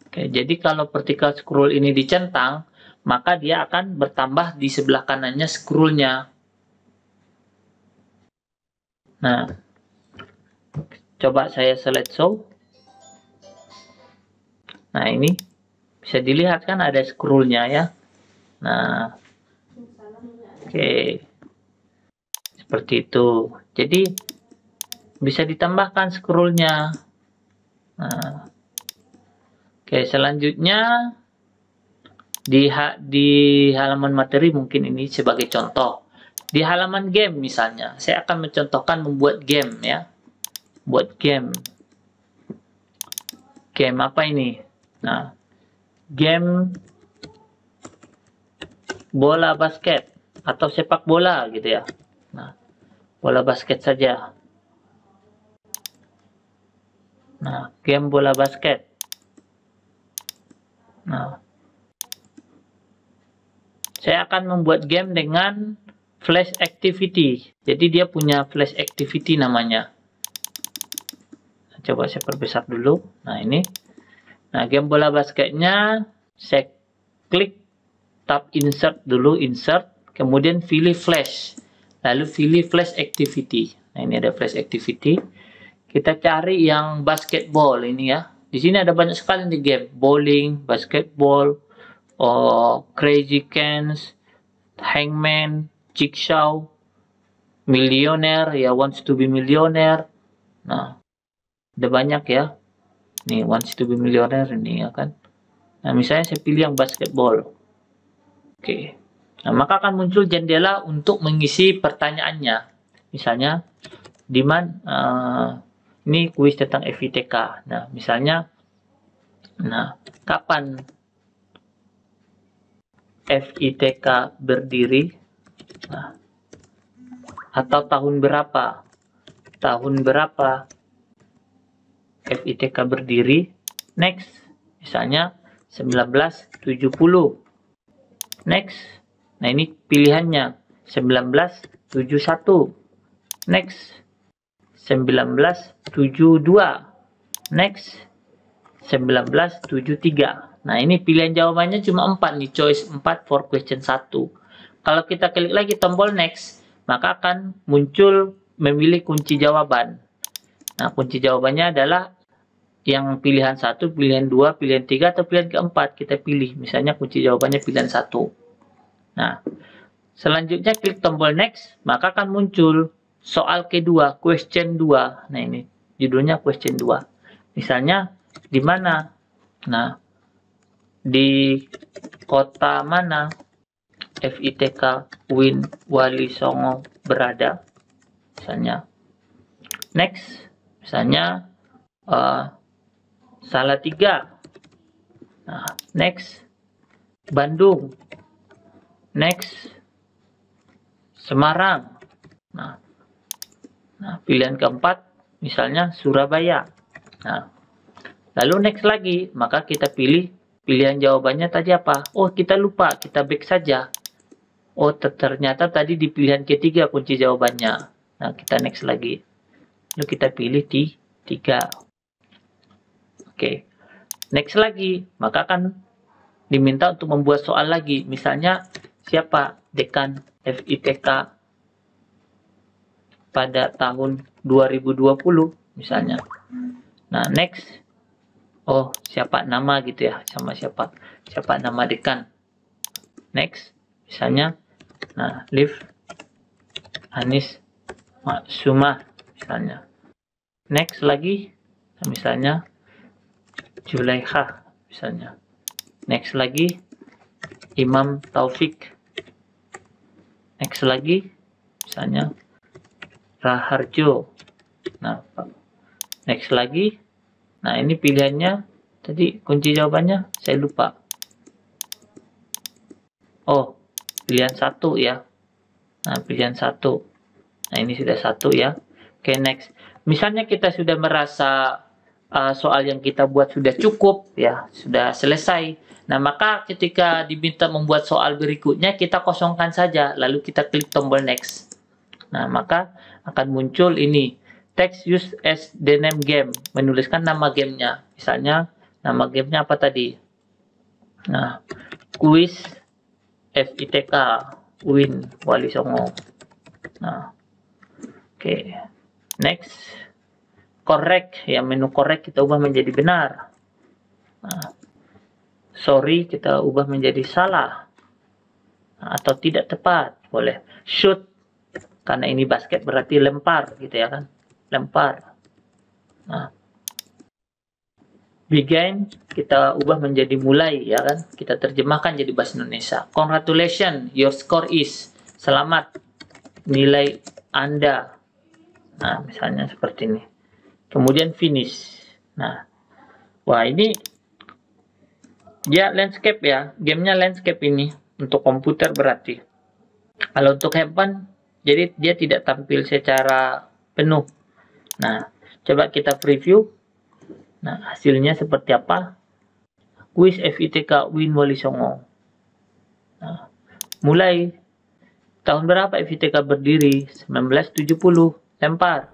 oke, jadi kalau vertical scroll ini dicentang, maka dia akan bertambah di sebelah kanannya scroll-nya. Nah, coba saya select show. Nah, ini bisa dilihat kan ada scroll-nya ya. Nah, oke. Seperti itu. Jadi, bisa ditambahkan scroll-nya. Nah, oke, selanjutnya di halaman materi mungkin ini sebagai contoh. Di halaman game misalnya, saya akan mencontohkan membuat game ya. Buat game. Game apa ini? Nah, game bola basket atau sepak bola gitu ya. Nah, bola basket saja. Nah, game bola basket. Nah, saya akan membuat game dengan flash activity. Jadi dia punya flash activity namanya. Coba saya perbesar dulu. Nah, ini. Nah, game bola basketnya saya klik tab insert dulu, insert, kemudian pilih flash. Lalu pilih flash activity. Nah, ini ada flash activity. Kita cari yang basketball ini ya. Di sini ada banyak sekali di game. Bowling, basketball, crazy cans, hangman, jigsaw, millionaire, ya wants to be millionaire. Nah, ada banyak ya. Nih, wants to be millionaire ini ya kan. Nah, misalnya saya pilih yang basketball. Oke. Nah, maka akan muncul jendela untuk mengisi pertanyaannya. Misalnya, di mana ini kuis tentang FITK. Nah, misalnya, kapan FITK berdiri? Nah, atau tahun berapa? Tahun berapa FITK berdiri? Next, misalnya 1970. Next. Nah, ini pilihannya 1971. Next. 1972. Next. 1973. Nah, ini pilihan jawabannya cuma 4 nih, choice 4 for question 1. Kalau kita klik lagi tombol next, maka akan muncul memilih kunci jawaban. Nah, kunci jawabannya adalah yang pilihan 1, pilihan 2, pilihan 3, atau pilihan keempat. Kita pilih, misalnya kunci jawabannya pilihan 1. Nah, selanjutnya klik tombol next, maka akan muncul soal kedua, question 2. Nah, ini judulnya question 2. Misalnya, di mana? Nah, di kota mana FITK Win Wali Songo berada? Misalnya, next, misalnya Salatiga. Nah, next, Bandung. Next, Semarang. Nah, pilihan keempat, misalnya Surabaya. Nah, lalu next lagi, maka kita pilih pilihan jawabannya tadi apa? Oh, kita lupa, kita back saja. Oh, ternyata tadi di pilihan ketiga kunci jawabannya. Nah, kita next lagi. Lalu kita pilih di 3. Oke. Next lagi, maka akan diminta untuk membuat soal lagi. Misalnya, siapa dekan FITK pada tahun 2020 misalnya. Nah, next. Oh, siapa nama gitu ya, sama siapa nama dekan. Next, misalnya, nah, Liv Anis Maksumah misalnya. Next lagi, misalnya Zulaikha misalnya. Next lagi, Imam Taufik. Next lagi, misalnya Raharjo. Nah, next lagi. Nah, ini pilihannya. Tadi kunci jawabannya saya lupa. Oh, pilihan 1 ya. Nah, pilihan 1. Nah, ini sudah 1 ya. Oke, next. Misalnya kita sudah merasa soal yang kita buat sudah cukup ya, sudah selesai. Nah, maka ketika diminta membuat soal berikutnya, kita kosongkan saja, lalu kita klik tombol next. Nah, maka akan muncul ini. Text used as the name game, menuliskan nama gamenya. Misalnya, nama gamenya apa tadi? Nah, Quiz FITK Win Wali Songo. Nah, oke. Next. Correct, ya menu correct kita ubah menjadi benar. Nah, sorry kita ubah menjadi salah. Nah, atau tidak tepat, boleh. Shoot, karena ini basket berarti lempar gitu ya kan. Lempar. Nah, begin kita ubah menjadi mulai ya kan. Kita terjemahkan jadi bahasa Indonesia. Congratulations, your score is. Selamat, nilai Anda. Nah, misalnya seperti ini. Kemudian finish. Nah, wah ini dia landscape ya. Gamenya landscape ini untuk komputer berarti. Kalau untuk handphone, jadi dia tidak tampil secara penuh. Nah, coba kita preview. Nah, hasilnya seperti apa? Quiz FITK Win Wali Songo. Nah, mulai tahun berapa FITK berdiri? 1970. Lempar.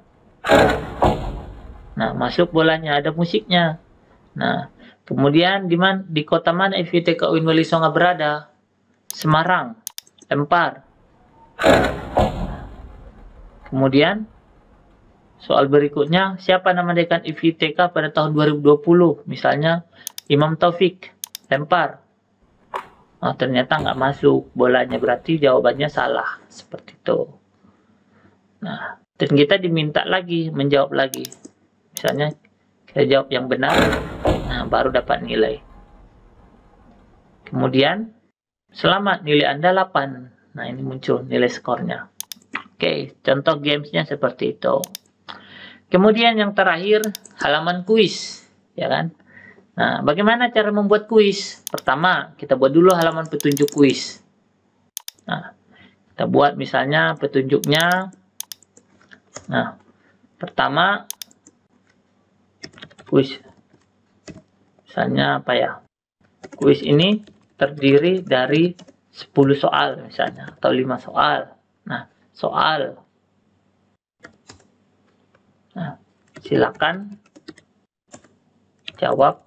Nah, masuk bolanya, ada musiknya. Nah, kemudian di kota mana FITK Win Wali Songo berada? Semarang. Lempar. Kemudian soal berikutnya, siapa nama dekan FITK pada tahun 2020? Misalnya Imam Taufik. Lempar. Oh, ternyata nggak masuk bolanya, berarti jawabannya salah. Seperti itu. Nah, dan kita diminta lagi menjawab lagi. Misalnya kita jawab yang benar, nah baru dapat nilai. Kemudian selamat, nilai Anda 8. Nah, ini muncul nilai skornya. Oke, contoh gamesnya seperti itu. Kemudian yang terakhir, halaman kuis, ya kan? Nah, bagaimana cara membuat kuis? Pertama, kita buat dulu halaman petunjuk kuis. Nah, kita buat misalnya petunjuknya. Nah, pertama, kuis. Misalnya apa ya? Kuis ini terdiri dari 10 soal misalnya, atau 5 soal. Nah, soal. Nah, silakan jawab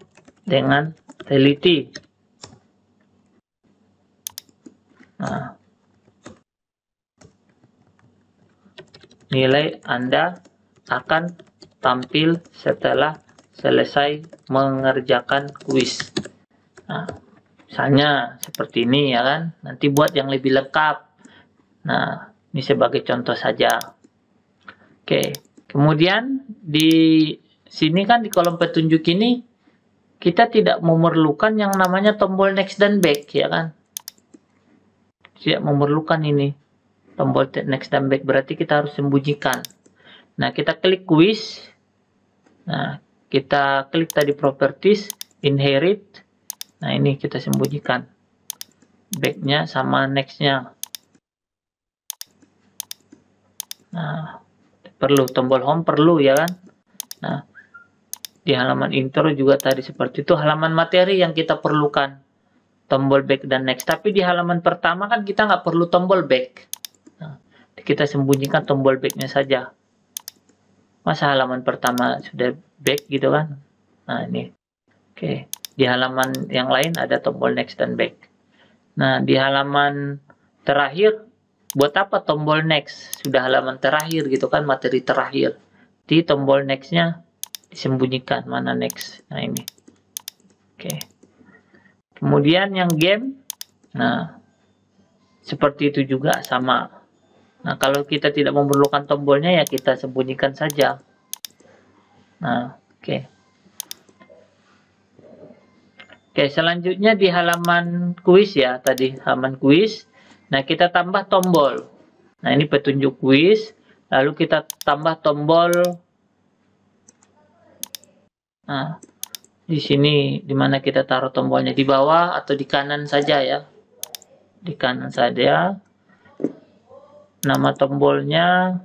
dengan teliti. Nah, nilai Anda akan tampil setelah selesai mengerjakan kuis. Nah, misalnya seperti ini ya kan. Nanti buat yang lebih lengkap. Nah, ini sebagai contoh saja. Oke. Kemudian di sini kan di kolom petunjuk ini kita tidak memerlukan yang namanya tombol next dan back ya kan. Tidak memerlukan ini tombol next dan back, berarti kita harus sembunyikan. Nah, kita klik quiz. Nah, kita klik tadi properties, inherit. Nah, ini kita sembunyikan back-nya sama next-nya. Nah, perlu tombol home, perlu ya kan. Nah, di halaman intro juga tadi seperti itu, halaman materi yang kita perlukan tombol back dan next. Tapi di halaman pertama kan kita nggak perlu tombol back. Nah, kita sembunyikan tombol back-nya saja. Masa halaman pertama sudah back gitu kan. Nah, ini oke. Di halaman yang lain ada tombol next dan back. Nah, di halaman terakhir buat apa tombol next? Sudah halaman terakhir gitu kan, materi terakhir. Jadi tombol next-nya disembunyikan. Mana next? Nah, ini. Oke. Kemudian yang game, nah seperti itu juga sama. Nah, kalau kita tidak memerlukan tombolnya ya kita sembunyikan saja. Nah, oke. Oke, selanjutnya di halaman kuis ya, tadi halaman kuis. Nah, kita tambah tombol. Nah, ini petunjuk kuis. Lalu kita tambah tombol. Nah, di sini dimana kita taruh tombolnya, di bawah atau di kanan saja ya, di kanan saja. Nama tombolnya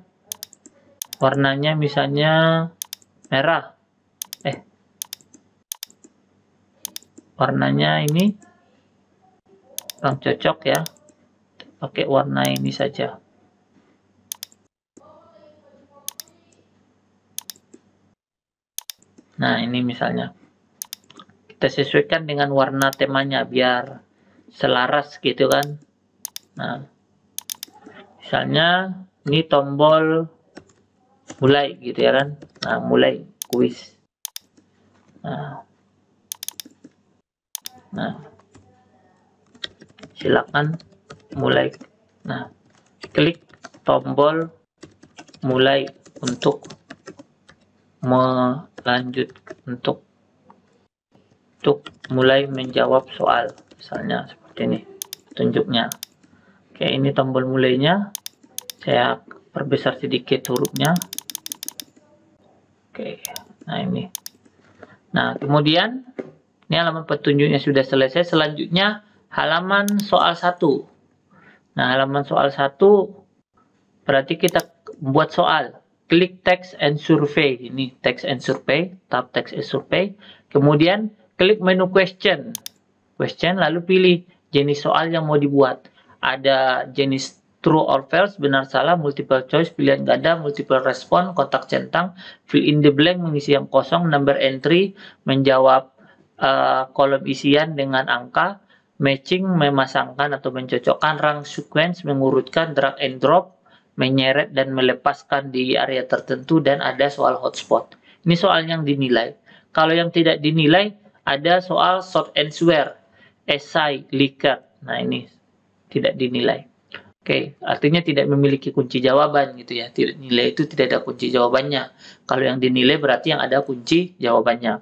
warnanya misalnya merah, warnanya ini kurang cocok ya, pakai warna ini saja. Nah, ini misalnya kita sesuaikan dengan warna temanya biar selaras gitu kan. Nah, misalnya ini tombol mulai gitu ya kan. Nah, mulai kuis. Nah, silakan mulai. Nah, klik tombol mulai untuk melanjut, untuk mulai menjawab soal, misalnya seperti ini petunjuknya. Oke, ini tombol mulainya, saya perbesar sedikit hurufnya. Oke, nah ini. Nah, kemudian ini halaman petunjuknya sudah selesai. Selanjutnya halaman soal 1. Nah, halaman soal 1 berarti kita buat soal. Klik text and survey. Ini text and survey, tab text and survey. Kemudian klik menu question, lalu pilih jenis soal yang mau dibuat. Ada jenis true or false, benar salah, multiple choice, pilihan ganda, multiple response, kotak centang, fill in the blank, mengisi yang kosong, number entry, menjawab kolom isian dengan angka, matching, memasangkan atau mencocokkan, rank sequence, mengurutkan, drag and drop, menyeret dan melepaskan di area tertentu, dan ada soal hotspot. Ini soal yang dinilai. Kalau yang tidak dinilai, ada soal short answer, essay, Likert. Nah, ini tidak dinilai. Oke, artinya tidak memiliki kunci jawaban gitu ya. Tidak nilai itu tidak ada kunci jawabannya. Kalau yang dinilai berarti yang ada kunci jawabannya.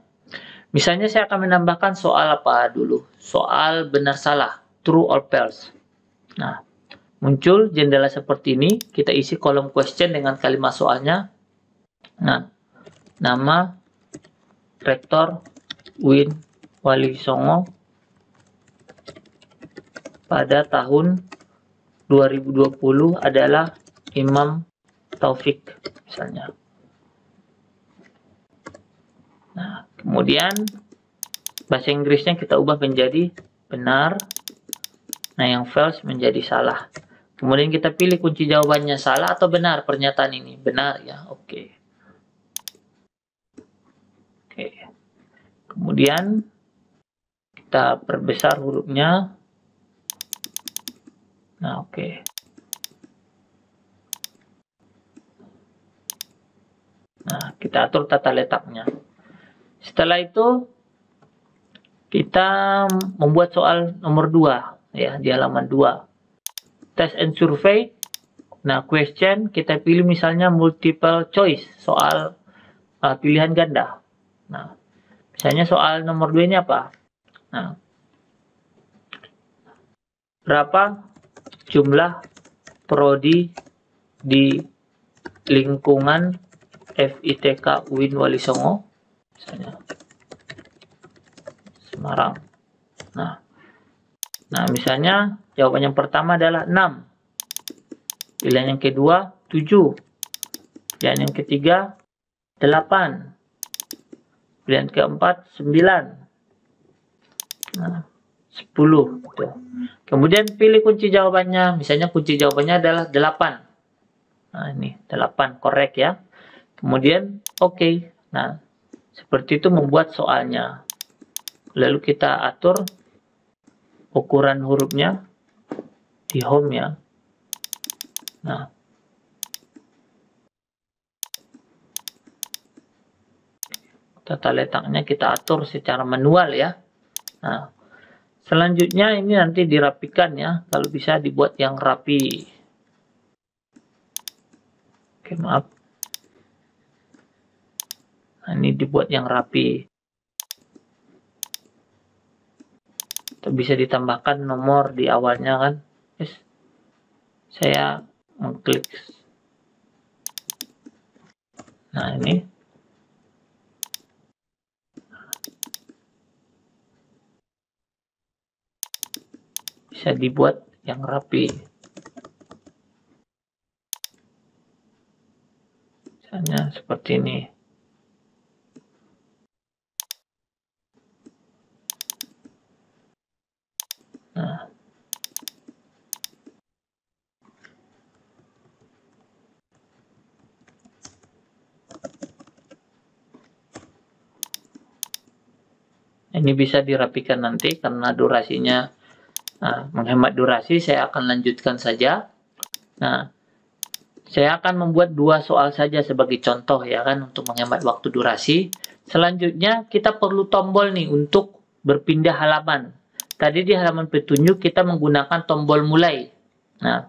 Misalnya saya akan menambahkan soal apa dulu? Soal benar salah, true or false. Nah, muncul jendela seperti ini, kita isi kolom question dengan kalimat soalnya. Nah, nama Rektor Win Walisongo pada tahun 2020 adalah Imam Taufik, misalnya. Nah, kemudian bahasa Inggrisnya kita ubah menjadi benar. Nah, yang false menjadi salah. Kemudian kita pilih kunci jawabannya, salah atau benar pernyataan ini. Benar ya, oke. Kemudian kita perbesar hurufnya. Nah, oke. Nah, kita atur tata letaknya. Setelah itu kita membuat soal nomor 2 ya, di halaman 2. Test and survey. Nah, question kita pilih misalnya multiple choice, soal pilihan ganda. Nah, misalnya soal nomor 2 ini apa? Nah, berapa jumlah prodi di lingkungan FITK UIN Walisongo? Misalnya Semarang. Nah, misalnya jawaban yang pertama adalah 6. Pilihan yang kedua 7. Pilihan yang ketiga 8. Pilihan keempat 9. Nah, 10. Tuh. Kemudian pilih kunci jawabannya. Misalnya kunci jawabannya adalah 8. Nah, ini 8, korek ya. Kemudian oke. Nah, seperti itu membuat soalnya. Lalu kita atur ukuran hurufnya di home ya. Nah, tata letaknya kita atur secara manual ya. Nah, selanjutnya ini nanti dirapikan ya, kalau bisa dibuat yang rapi. Oke, maaf. Nah, ini dibuat yang rapi. Bisa ditambahkan nomor di awalnya kan. Yes. Saya mengklik. Nah, ini. Bisa dibuat yang rapi. Misalnya seperti ini. Nah, ini bisa dirapikan nanti karena durasinya menghemat durasi. Saya akan lanjutkan saja. Nah, saya akan membuat 2 soal saja sebagai contoh ya kan, untuk menghemat waktu durasi. Selanjutnya kita perlu tombol nih untuk berpindah halaman. Tadi di halaman petunjuk kita menggunakan tombol mulai. Nah,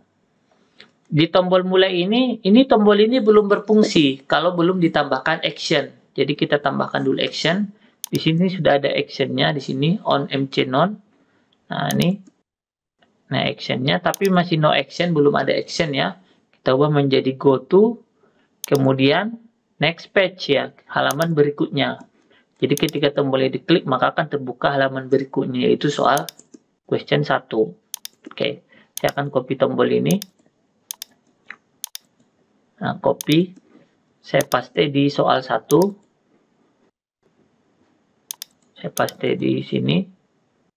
di tombol mulai ini tombol ini belum berfungsi kalau belum ditambahkan action. Jadi kita tambahkan dulu action. Di sini sudah ada actionnya, di sini on MC non. Nah, ini. Nah, actionnya, tapi masih no action, belum ada action ya. Kita ubah menjadi go to, kemudian next page ya, halaman berikutnya. Jadi ketika tombolnya diklik, maka akan terbuka halaman berikutnya, yaitu soal question 1. Oke, saya akan copy tombol ini. Nah, copy. Saya paste di soal 1. Saya paste di sini.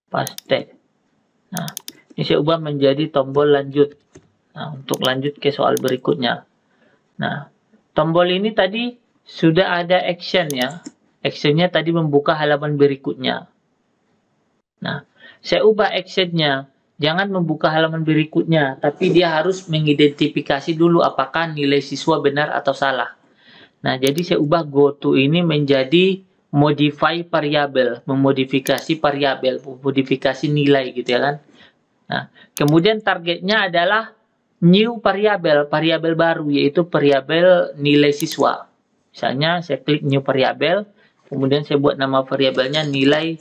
Paste. Nah, ini saya ubah menjadi tombol lanjut. Nah, untuk lanjut ke soal berikutnya. Nah, tombol ini tadi sudah ada action ya. Actionnya tadi membuka halaman berikutnya. Nah, saya ubah actionnya. Jangan membuka halaman berikutnya, tapi dia harus mengidentifikasi dulu apakah nilai siswa benar atau salah. Nah, jadi saya ubah go to ini menjadi modify variable, memodifikasi variabel, memodifikasi nilai gitu ya kan. Nah, kemudian targetnya adalah new variabel, variabel baru, yaitu variabel nilai siswa. Misalnya saya klik new variabel, kemudian saya buat nama variabelnya nilai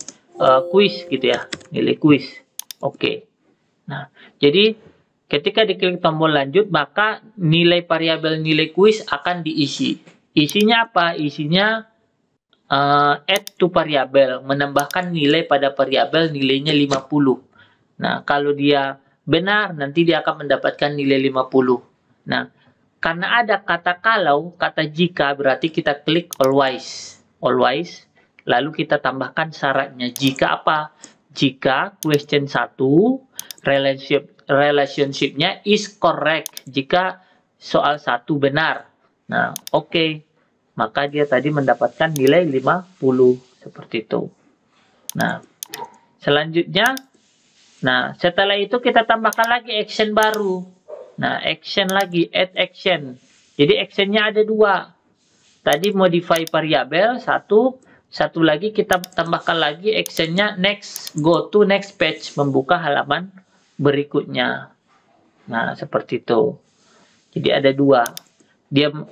quiz gitu ya, nilai quiz. Oke. Nah, jadi ketika diklik tombol lanjut, maka nilai variabel nilai quiz akan diisi. Isinya apa? Isinya add to variabel, menambahkan nilai pada variabel, nilainya 50. Nah, kalau dia benar, nanti dia akan mendapatkan nilai 50. Nah, karena ada kata kalau, kata jika, berarti kita klik always. Always, lalu kita tambahkan syaratnya. Jika apa? Jika question 1, relationship-nya is correct. Jika soal 1 benar. Nah, oke. Maka dia tadi mendapatkan nilai 50. Seperti itu. Nah, selanjutnya, nah, setelah itu kita tambahkan lagi action baru. Nah, action lagi, add action. Jadi actionnya ada 2. Tadi modify variabel, satu lagi kita tambahkan lagi actionnya next, go to next page, membuka halaman berikutnya. Nah, seperti itu. Jadi ada 2.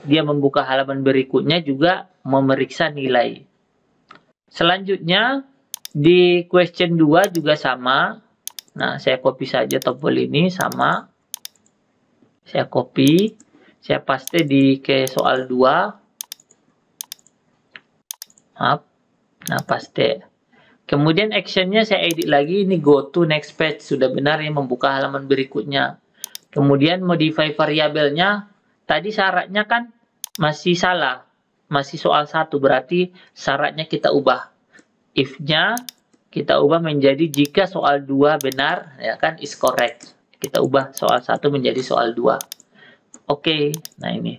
Dia membuka halaman berikutnya, juga memeriksa nilai. Selanjutnya, di question 2 juga sama. Nah, saya copy saja tombol ini, sama. Saya copy, saya paste ke soal 2. Maaf. Nah, paste. Kemudian actionnya saya edit lagi, ini go to next page. Sudah benar ya, membuka halaman berikutnya. Kemudian modify variabelnya, tadi syaratnya kan masih salah. Masih soal 1, berarti syaratnya kita ubah. If-nya kita ubah menjadi jika soal 2 benar, ya kan, is correct. Kita ubah soal 1 menjadi soal 2. Oke, nah ini.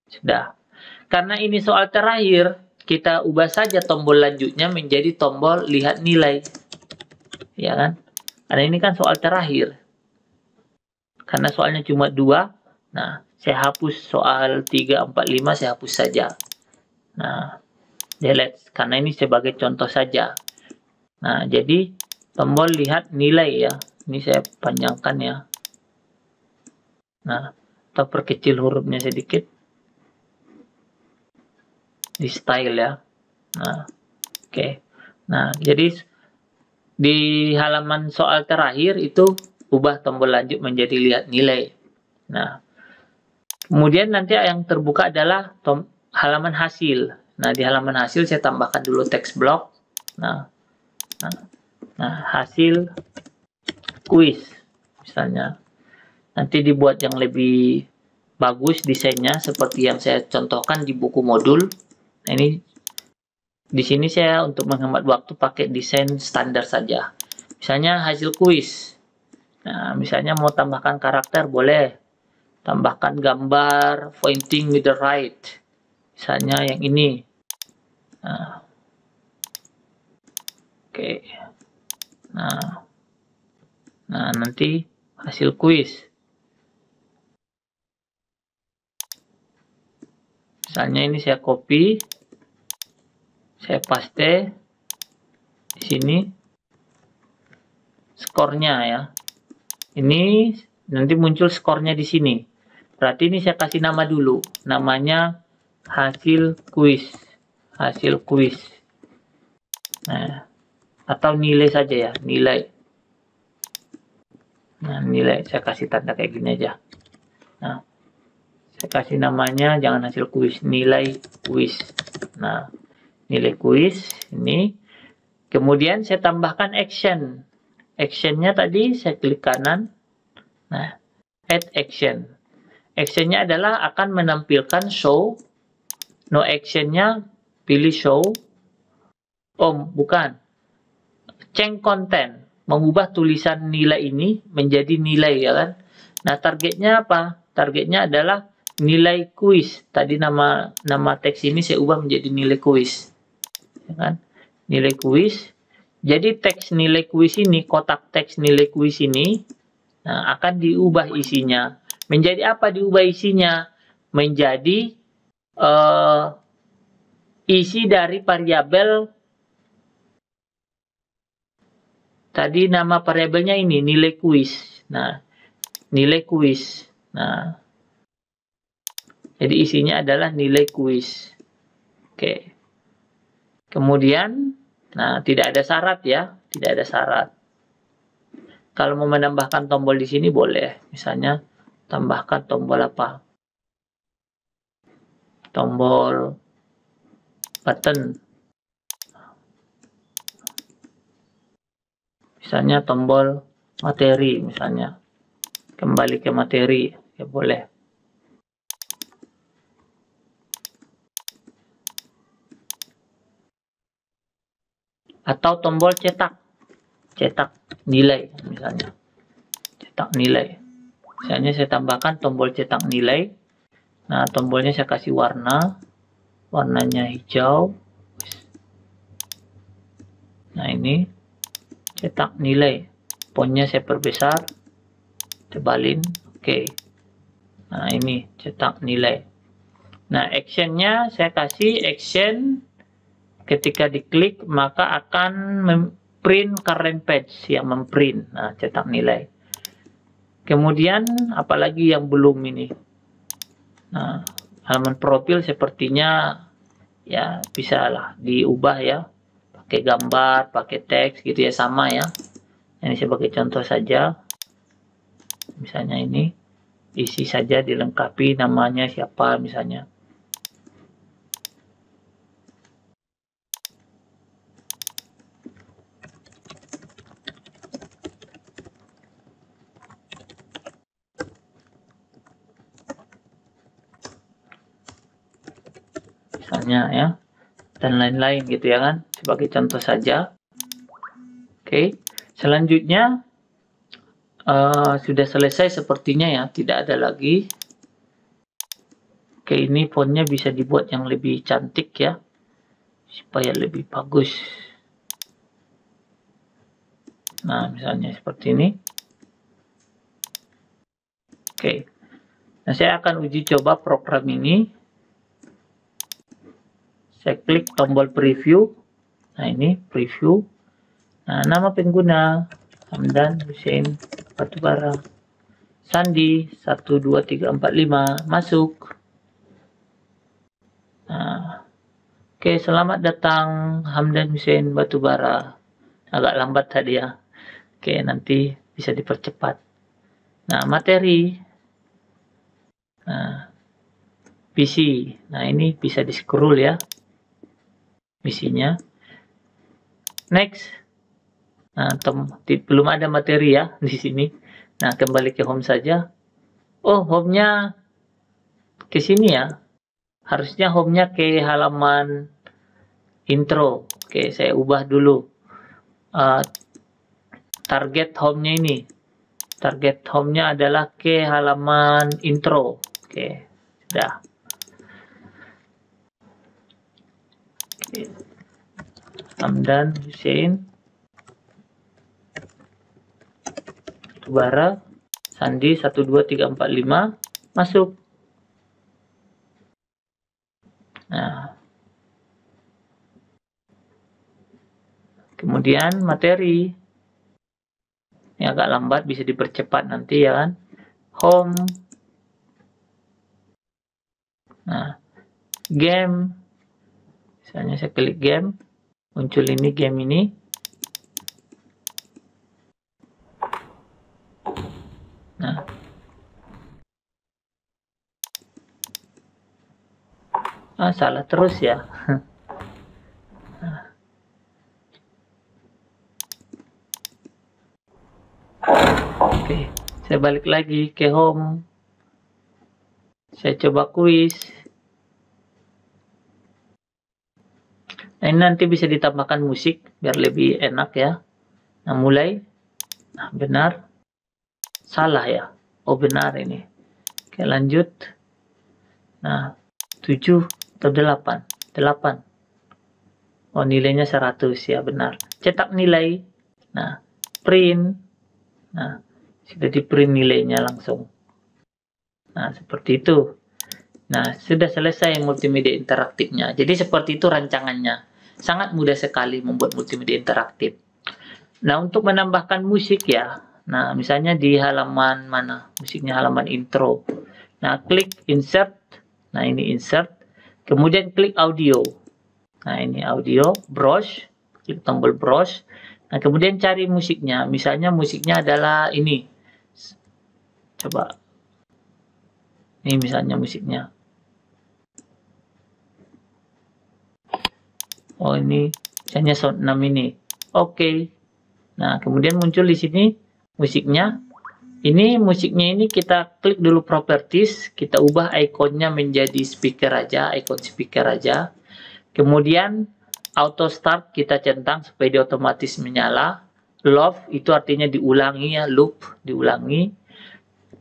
Sudah. Karena ini soal terakhir, kita ubah saja tombol lanjutnya menjadi tombol lihat nilai. Ya kan? Karena ini kan soal terakhir. Karena soalnya cuma 2, Nah, saya hapus soal 3, 4, 5, saya hapus saja. Nah, delete, karena ini sebagai contoh saja. Nah, jadi tombol lihat nilai ya. Ini saya panjangkan ya. Nah, atau perkecil hurufnya sedikit. Di style ya. Nah, oke. Nah, jadi di halaman soal terakhir itu ubah tombol lanjut menjadi lihat nilai. Nah, kemudian nanti yang terbuka adalah halaman hasil. Nah, di halaman hasil saya tambahkan dulu text block. Nah, hasil kuis misalnya. Nanti dibuat yang lebih bagus desainnya seperti yang saya contohkan di buku modul. Nah, ini di sini saya untuk menghemat waktu pakai desain standar saja. Misalnya hasil kuis. Nah, misalnya mau tambahkan karakter boleh. Tambahkan gambar pointing with the right. Misalnya yang ini. Nah, oke. Nah, nanti hasil kuis. Misalnya ini saya copy, saya paste di sini skornya ya. Ini nanti muncul skornya di sini. Berarti ini saya kasih nama dulu. Namanya hasil kuis. Hasil kuis. Nah, atau nilai saja ya, nilai. Nah, nilai saya kasih tanda kayak gini aja. Nah, saya kasih namanya jangan hasil kuis, nilai kuis. Nah, nilai kuis ini. Kemudian saya tambahkan action. Actionnya tadi saya klik kanan. Nah, add action. Actionnya adalah akan menampilkan show. No actionnya pilih show. Oh, bukan. Change content. Mengubah tulisan nilai ini menjadi nilai ya kan. Nah, targetnya apa? Targetnya adalah nilai kuis. Tadi nama teks ini saya ubah menjadi nilai kuis. Ya kan? Nilai kuis. Jadi teks nilai kuis ini, kotak teks nilai kuis ini, nah, akan diubah isinya. Menjadi apa diubah isinya? Menjadi isi dari variabel. Tadi nama variabelnya ini, nilai kuis. Nah, nilai kuis. Nah, jadi isinya adalah nilai kuis. Oke. Kemudian, nah, tidak ada syarat ya, tidak ada syarat. Kalau mau menambahkan tombol di sini boleh, misalnya tambahkan tombol apa? Tombol button. Misalnya tombol materi, misalnya kembali ke materi, ya boleh. Atau tombol cetak nilai misalnya. Cetak nilai. Misalnya saya tambahkan tombol cetak nilai. Nah, tombolnya saya kasih warna. Warnanya hijau. Nah, ini cetak nilai. Fontnya saya perbesar. Tebalin. Oke. Nah, ini cetak nilai. Nah, actionnya saya kasih action. Ketika diklik maka akan print current page yang memprint. Nah, cetak nilai. Kemudian apalagi yang belum ini. Nah, halaman profil sepertinya ya bisa lah diubah ya. Pakai gambar, pakai teks gitu ya, sama ya. Ini sebagai contoh saja. Misalnya ini isi saja dilengkapi namanya siapa misalnya. Misalnya ya, dan lain-lain gitu ya kan, sebagai contoh saja. Oke, selanjutnya sudah selesai sepertinya ya, tidak ada lagi. Oke, ini fontnya bisa dibuat yang lebih cantik ya, supaya lebih bagus. Nah, misalnya seperti ini. Oke, Nah, saya akan uji coba program ini. Saya klik tombol preview. Nah, ini preview. Nah, nama pengguna Hamdan Hussein Batubara. Sandi 12345 masuk. Nah, oke, selamat datang Hamdan Hussein Batubara. Agak lambat tadi ya. Oke, nanti bisa dipercepat. Nah, materi. Nah, PC. Nah, ini bisa di-scroll ya. Misinya. Next. Nah, belum ada materi ya di sini. Nah, kembali ke home saja. Oh, home-nya ke sini ya. Harusnya home-nya ke halaman intro. Oke, saya ubah dulu. Target home-nya ini. Target home-nya adalah ke halaman intro. Oke, sudah. Oke. Hamdan Hussein Batubara Sandi 12345 masuk. Nah, kemudian materi. Ini agak lambat, bisa dipercepat nanti ya kan. Home. Nah, game. Misalnya saya klik game, muncul ini game ini. Nah, salah terus ya. Oke, saya balik lagi ke home. Saya coba kuis. Nah, ini nanti bisa ditambahkan musik biar lebih enak ya. Nah, mulai. Nah, benar. Salah ya. Oh, benar ini. Oke, lanjut. Nah, 7 atau 8. 8. Oh, nilainya 100 ya, benar. Cetak nilai. Nah, print. Nah, sudah di print nilainya langsung. Nah, seperti itu. Nah, sudah selesai multimedia interaktifnya. Jadi seperti itu rancangannya. Sangat mudah sekali membuat multimedia interaktif. Nah, untuk menambahkan musik ya. Nah, misalnya di halaman mana? Musiknya halaman intro. Nah, klik insert. Nah, ini insert. Kemudian klik audio. Nah, ini audio, browse. Klik tombol browse. Nah, kemudian cari musiknya. Misalnya musiknya adalah ini. Coba. Ini misalnya musiknya. Oh, ini misalnya sound 6 ini. Oke. Nah, kemudian muncul di sini musiknya. Ini musiknya ini kita klik dulu properties, kita ubah ikonnya menjadi speaker aja, ikon speaker aja. Kemudian auto start kita centang supaya dia otomatis menyala. Loop itu artinya diulangi ya, loop diulangi.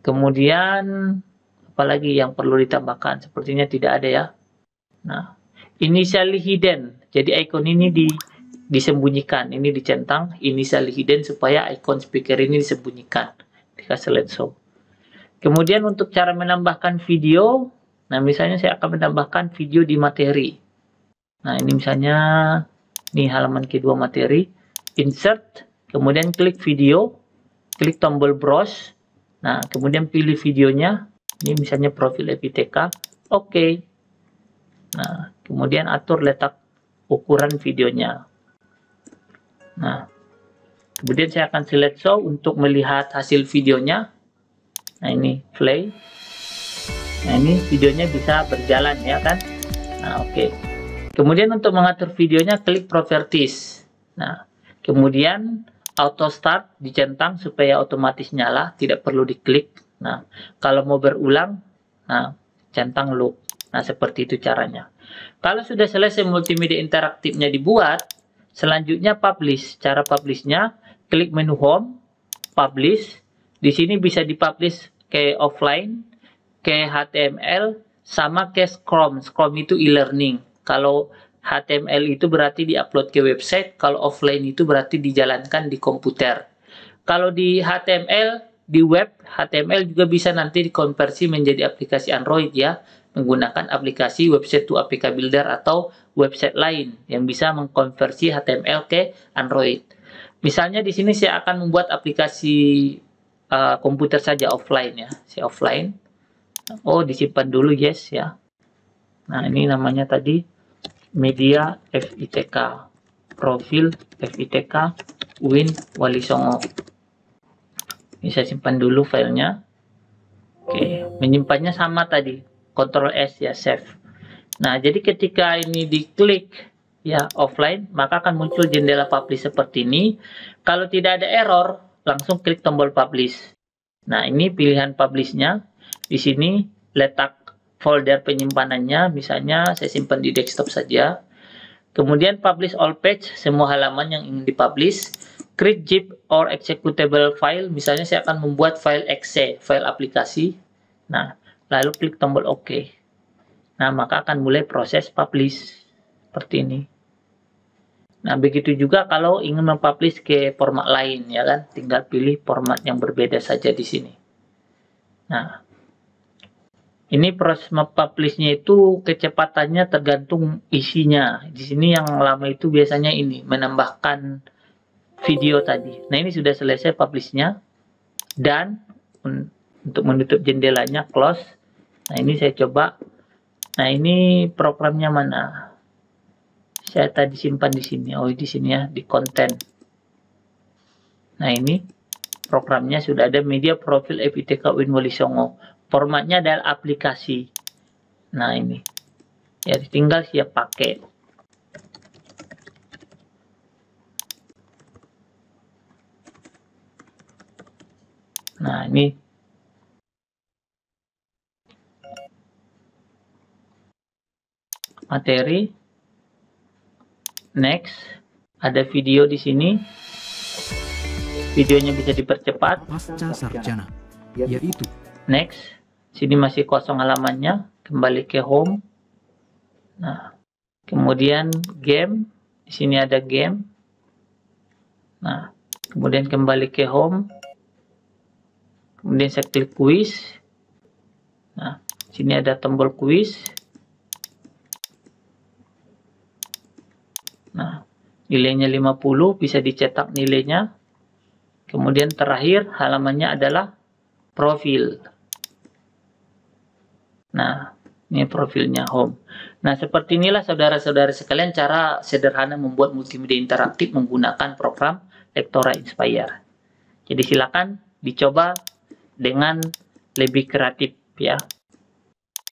Kemudian apalagi yang perlu ditambahkan? Sepertinya tidak ada ya. Nah, initially hidden. Jadi icon ini disembunyikan. Ini dicentang initially hidden supaya icon speaker ini disembunyikan. Dikasih let show. Kemudian untuk cara menambahkan video, nah misalnya saya akan menambahkan video di materi. Nah, ini misalnya ini halaman kedua materi, insert, kemudian klik video, klik tombol browse. Nah, kemudian pilih videonya. Ini misalnya profil EPTK. Oke. Nah, kemudian atur letak ukuran videonya. Nah, kemudian saya akan select show untuk melihat hasil videonya. Nah, ini play. Nah, ini videonya bisa berjalan ya kan. Nah, oke. Kemudian untuk mengatur videonya klik properties. Nah, kemudian auto start dicentang supaya otomatis nyala, tidak perlu diklik. Nah, kalau mau berulang, nah centang loop. Nah, seperti itu caranya. Kalau sudah selesai multimedia interaktifnya dibuat, selanjutnya publish. Cara publishnya, klik menu home, publish. Di sini bisa dipublish ke offline, ke HTML, sama ke Scrum. Scrum itu e-learning. Kalau HTML itu berarti diupload ke website, kalau offline itu berarti dijalankan di komputer. Kalau di HTML di web, HTML juga bisa nanti dikonversi menjadi aplikasi Android ya, menggunakan aplikasi Website to APK Builder atau website lain yang bisa mengkonversi HTML ke Android. Misalnya di sini saya akan membuat aplikasi komputer saja offline ya, saya offline. Oh, disimpan dulu, yes ya. Nah, ini namanya tadi media FITK, profil FITK Win Wali Songo. Ini saya simpan dulu filenya. Oke, menyimpannya sama tadi, Ctrl S ya, save. Nah, jadi ketika ini diklik ya offline, maka akan muncul jendela publish seperti ini. Kalau tidak ada error, langsung klik tombol publish. Nah, ini pilihan publish-nya. Di sini letak folder penyimpanannya, misalnya saya simpan di desktop saja. Kemudian publish all page, semua halaman yang ingin dipublish. Create zip or executable file, misalnya saya akan membuat file exe, file aplikasi. Nah, lalu klik tombol OK. Nah, maka akan mulai proses publish seperti ini. Nah, begitu juga kalau ingin mempublish ke format lain, ya kan? Tinggal pilih format yang berbeda saja di sini. Nah, ini proses mempublishnya itu kecepatannya tergantung isinya. Di sini yang lama itu biasanya ini, menambahkan video tadi. Nah, ini sudah selesai publishnya. Dan untuk menutup jendelanya, close. Nah, ini saya coba. Nah, ini programnya mana? Saya tadi simpan di sini. Oh, di sini ya, di konten. Nah, ini programnya sudah ada, media profil FITK Win Wali Songo. Formatnya adalah aplikasi. Nah, ini. Ya, tinggal siap pakai. Nah, ini. Materi. Next, ada video di sini. Videonya bisa dipercepat. Pasca sarjana, yaitu Next, sini masih kosong halamannya. Kembali ke home. Nah, kemudian game. Di sini ada game. Nah, kemudian kembali ke home. Kemudian saya klik quiz. Nah, sini ada tombol quiz. Nah, nilainya 50, bisa dicetak nilainya. Kemudian terakhir halamannya adalah profil. Nah, ini profilnya home. Nah, seperti inilah saudara-saudara sekalian cara sederhana membuat multimedia interaktif menggunakan program Lectora Inspire. Jadi silakan dicoba dengan lebih kreatif ya.